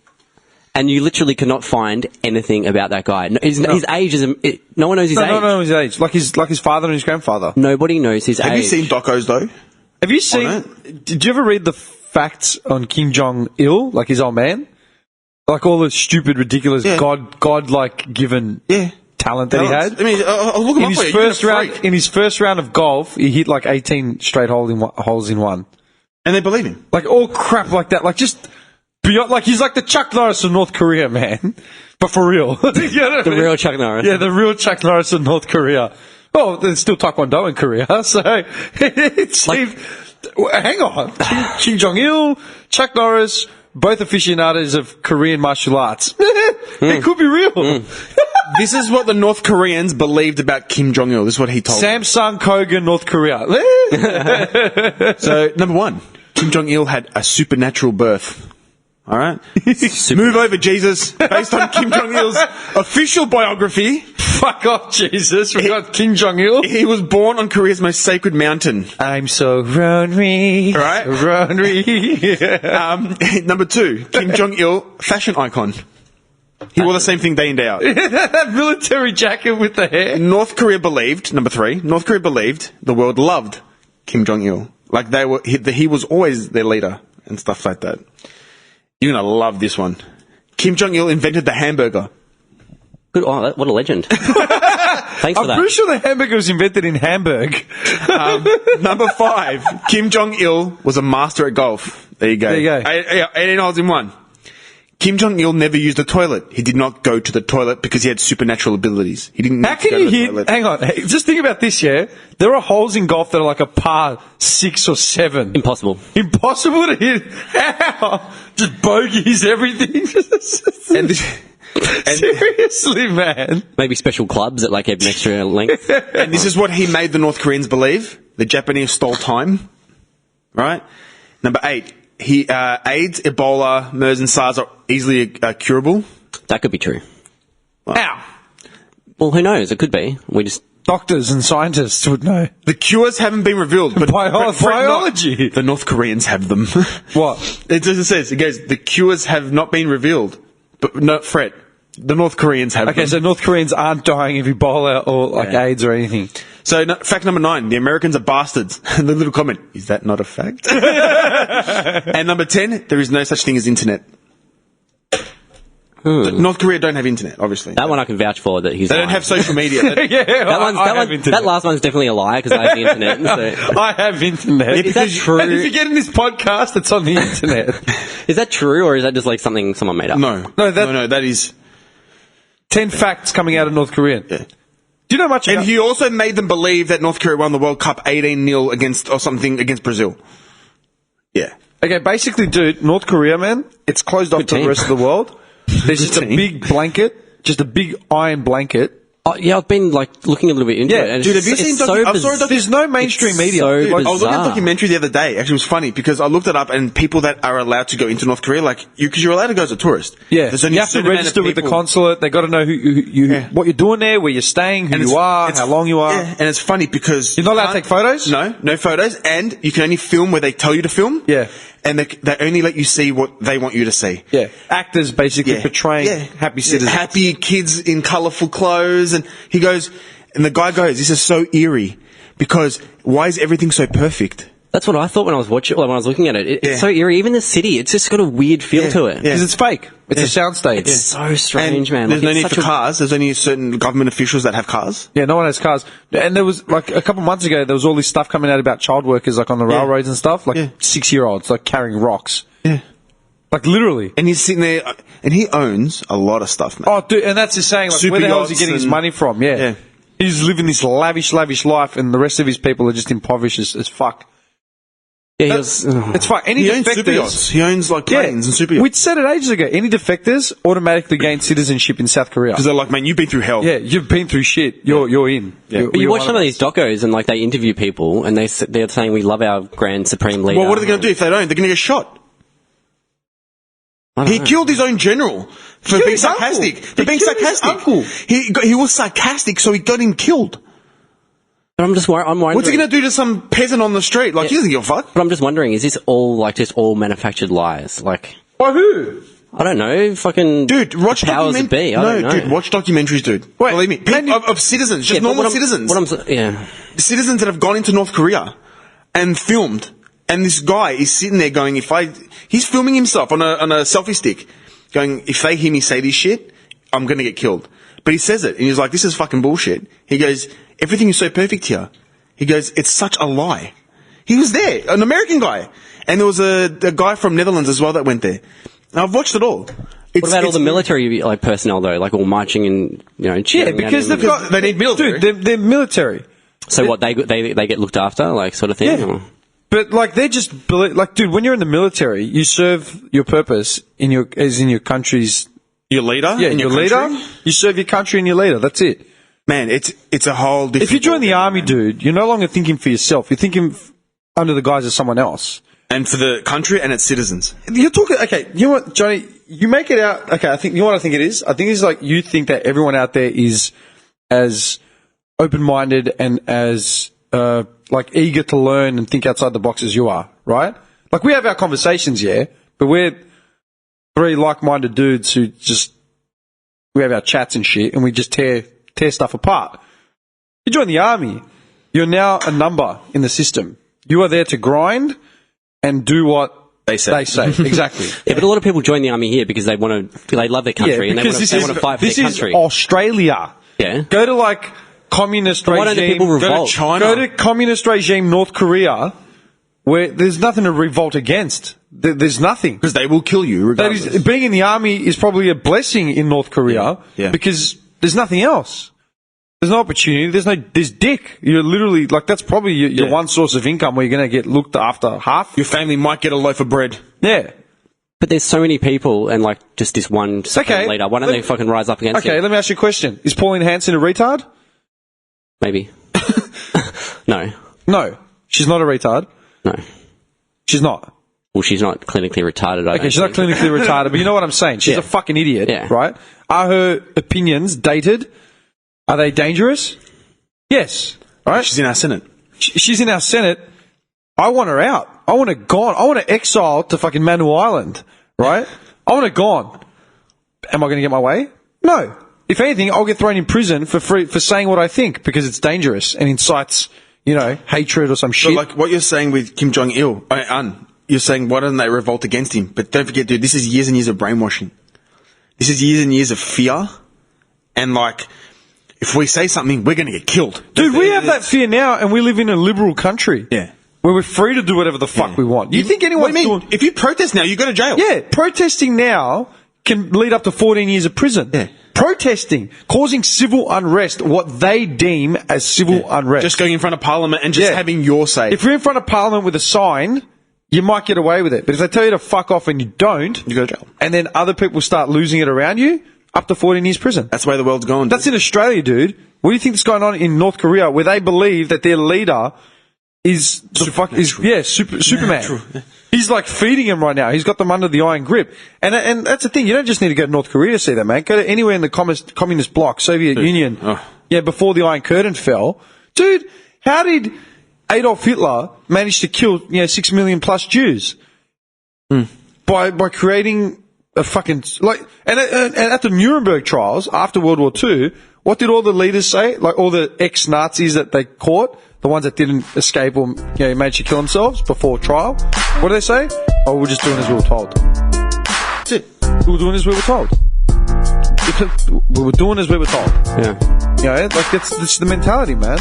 and you literally cannot find anything about that guy. His age is no one knows his age. No, his age. Like his father and his grandfather. Nobody knows his age. Have you seen docos, though? Have you seen? Did you ever read the facts on Kim Jong-il, like his old man. Like all the stupid, ridiculous, God-like given talent that he had. I mean, I'll look him up for you. In his first round of golf, he hit like 18 straight holes in one. And they believe him. Like all crap like that. Like just beyond, like he's like the Chuck Norris of North Korea, man. But for real. You know what I mean? real Chuck Norris. Yeah, the real Chuck Norris of North Korea. Oh, there's still Taekwondo in Korea, so it seemed... Hang on. Kim Jong-il, Chuck Norris, both aficionados of Korean martial arts. It could be real. This is what the North Koreans believed about Kim Jong-il. This is what he told them. Samsung Kogan, North Korea. So, number one, Kim Jong-il had a supernatural birth. All right? Move over, Jesus. Based on Kim Jong-il's official biography. Fuck off, Jesus. We got Kim Jong-il. He was born on Korea's most sacred mountain. I'm so lonely. Right? Lonely. Number two, Kim Jong-il, fashion icon. He wore the same thing day in, day out. That military jacket with the hair. North Korea believed, number three, North Korea believed the world loved Kim Jong-il. Like he was always their leader and stuff like that. You're going to love this one. Kim Jong-il invented the hamburger. Good. Oh, what a legend. Thanks for that. I'm pretty sure the hamburger was invented in Hamburg. Number five, Kim Jong-il was a master at golf. There you go. 18 holes in one. Kim Jong-il never used a toilet. He did not go to the toilet because he had supernatural abilities. He didn't. How can you hit? Hang on. Hey, just think about this, yeah? There are holes in golf that are like a par 6 or 7. Impossible. Impossible to hit. How? Just bogeys everything. Seriously, man. Maybe special clubs that like have an extra length. And this is what he made the North Koreans believe. The Japanese stole time. Right? Number 8. AIDS, Ebola, MERS and SARS are easily curable. That could be true. How? Well, who knows? It could be. We just... Doctors and scientists would know. The cures haven't been revealed. But biology. The North Koreans have them. What? It says, it goes, the cures have not been revealed. But no, fret. The North Koreans have them. Okay, so North Koreans aren't dying of Ebola or like AIDS or anything. So, fact number 9, the Americans are bastards. The little comment, is that not a fact? And number 10, there is no such thing as internet. North Korea don't have internet, obviously. That one I can vouch for that he's They lying. don't have social media. That last one's definitely a lie because I have the internet. So. I have internet. Is that true? And if you get in this podcast, it's on the internet. Is that true or is that just like something someone made up? No, that is 10 facts coming out of North Korea. Yeah. Do you know much about... And he also made them believe that North Korea won the World Cup 18-0 against Brazil. Yeah. Okay, basically, dude, North Korea, man, it's closed off to the rest of the world. There's just a big blanket, just a big iron blanket. Oh, yeah, I've been like looking a little bit into it. And dude, have you seen? There's no mainstream media. So I was looking at a bizarre. documentary the other day. Actually, it was funny because I looked it up, and people that are allowed to go into North Korea, like because you're allowed to go as a tourist. Yeah, there's only you have to register with the consulate. They got to know what you're doing there, where you're staying, who you are, how long you are. Yeah, and it's funny because you're not allowed to take photos. No photos, and you can only film where they tell you to film. Yeah. And they only let you see what they want you to see. Yeah. Actors basically portraying happy citizens. Happy kids in colourful clothes. And he goes, and the guy goes, this is so eerie because why is everything so perfect? That's what I thought when I was watching, when I was looking at it. It's so eerie. Even the city, it's just got a weird feel to it. Because it's fake. It's a soundstage. It's so strange, man. There's like, no need for cars. There's only certain government officials that have cars. Yeah, no one has cars. And there was, like, a couple months ago, there was all this stuff coming out about child workers, like, on the railroads and stuff. Like, 6-year-olds, like, carrying rocks. Yeah. Like, literally. And he's sitting there, and he owns a lot of stuff, man. Oh, dude, and that's just saying, like, Super where the hell is he yachts getting his and- money from? Yeah. He's living this lavish life, and the rest of his people are just impoverished as fuck. Yeah, it's fine. Any He owns defectors, super yachts. He owns, like, planes and super yachts. We said it ages ago. Any defectors automatically gain citizenship in South Korea. Because they're like, man, you've been through hell. Yeah, you've been through shit. You're in. Yeah. But you watch some of these docos and like they interview people and they're saying we love our grand supreme leader. Well, what are they going to do if they don't? They're going to get shot. He killed his own general for being sarcastic. For being sarcastic. He was sarcastic, so he got him killed. But I'm wondering. What's he going to do to some peasant on the street? Like, he doesn't give a fuck. But I'm just wondering, is this all like just all manufactured lies? Like, by who? I don't know. Fucking dude, watch powers that be. I don't know. Dude, watch documentaries, dude. Wait, believe me, of citizens, just normal citizens. Citizens that have gone into North Korea and filmed And this guy is sitting there going, he's filming himself on a selfie stick, going, if they hear me say this shit, I'm going to get killed. But he says it, and he's like, this is fucking bullshit. He goes, everything is so perfect here. He goes, it's such a lie. He was there, an American guy. And there was a guy from Netherlands as well that went there. And I've watched it all. What about all the military like personnel though, like all marching and cheering? Yeah, because they need military. Dude, they're military. So what they get looked after, like sort of thing. Yeah. Or? But like they're just like, dude, when you're in the military, you serve your purpose in your country's. Your leader? Yeah, your leader. You serve your country and your leader. That's it. Man, it's a whole different... If you join the army, dude, you're no longer thinking for yourself. You're thinking under the guise of someone else. And for the country and its citizens. You're talking... Okay, you know what, Johnny? You make it out... Okay, you know what I think it is? I think it's like you think that everyone out there is as open-minded and as like eager to learn and think outside the box as you are, right? Like we have our conversations, yeah, but we're 3 like-minded dudes who just... We have our chats and shit and we just tear stuff apart. You join the army, you're now a number in the system. You are there to grind and do what they say. Exactly. Yeah, but a lot of people join the army here because they love their country and they want to fight for their country. This is Australia. Yeah. Go to like communist regime. Why don't the people revolt? Go to China. Go to communist regime North Korea, where there's nothing to revolt against. There's nothing. Because they will kill you regardless. Being in the army is probably a blessing in North Korea because there's nothing else. There's no opportunity. There's dick. You're literally, like, that's probably your one source of income where you're going to get looked after half. Your family might get a loaf of bread. Yeah. But there's so many people and, like, just this one leader. Why don't they fucking rise up against it? Okay, let me ask you a question. Is Pauline Hanson a retard? Maybe. No. No. She's not a retard? No. She's not? Well, she's not clinically retarded, Okay, she's not clinically retarded, but you know what I'm saying. She's a fucking idiot, right? Are her opinions dated? Are they dangerous? Yes. Right? She's in our Senate. She's in our Senate. I want her out. I want her gone. I want her exiled to fucking Manu Island, right? I want her gone. Am I going to get my way? No. If anything, I'll get thrown in prison for saying what I think because it's dangerous and incites, hatred or some shit. So, like, what you're saying with Kim Jong-un, you're saying, why don't they revolt against him? But don't forget, dude, this is years and years of brainwashing. This is years and years of fear. And, like, if we say something, we're going to get killed. Dude, we have that fear now, and we live in a liberal country. Yeah. Where we're free to do whatever the fuck we want. You think anyone's doing... If you protest now, you go to jail. Yeah, protesting now can lead up to 14 years of prison. Yeah. Protesting, causing civil unrest, what they deem as civil unrest. Just going in front of Parliament and just having your say. If you're in front of Parliament with a sign, you might get away with it. But if they tell you to fuck off and you don't... You go to jail. And then other people start losing it around you... Up to 14 years prison. That's the way the world's going. That's in Australia, dude. What do you think is going on in North Korea, where they believe that their leader is Superman? He's like feeding him right now. He's got them under the iron grip, and that's the thing. You don't just need to go to North Korea to see that, man. Go to anywhere in the communist bloc, Soviet Union. Oh. Yeah, before the Iron Curtain fell, dude. How did Adolf Hitler manage to kill 6 million plus Jews by creating a fucking and at the Nuremberg trials after World War II, what did all the leaders say? Like all the ex-Nazis that they caught, the ones that didn't escape or managed to kill themselves before trial. What did they say? Oh, we're just doing as we were told. That's it. We were doing as we were told. We were doing as we were told. Yeah. Like that's the mentality, man.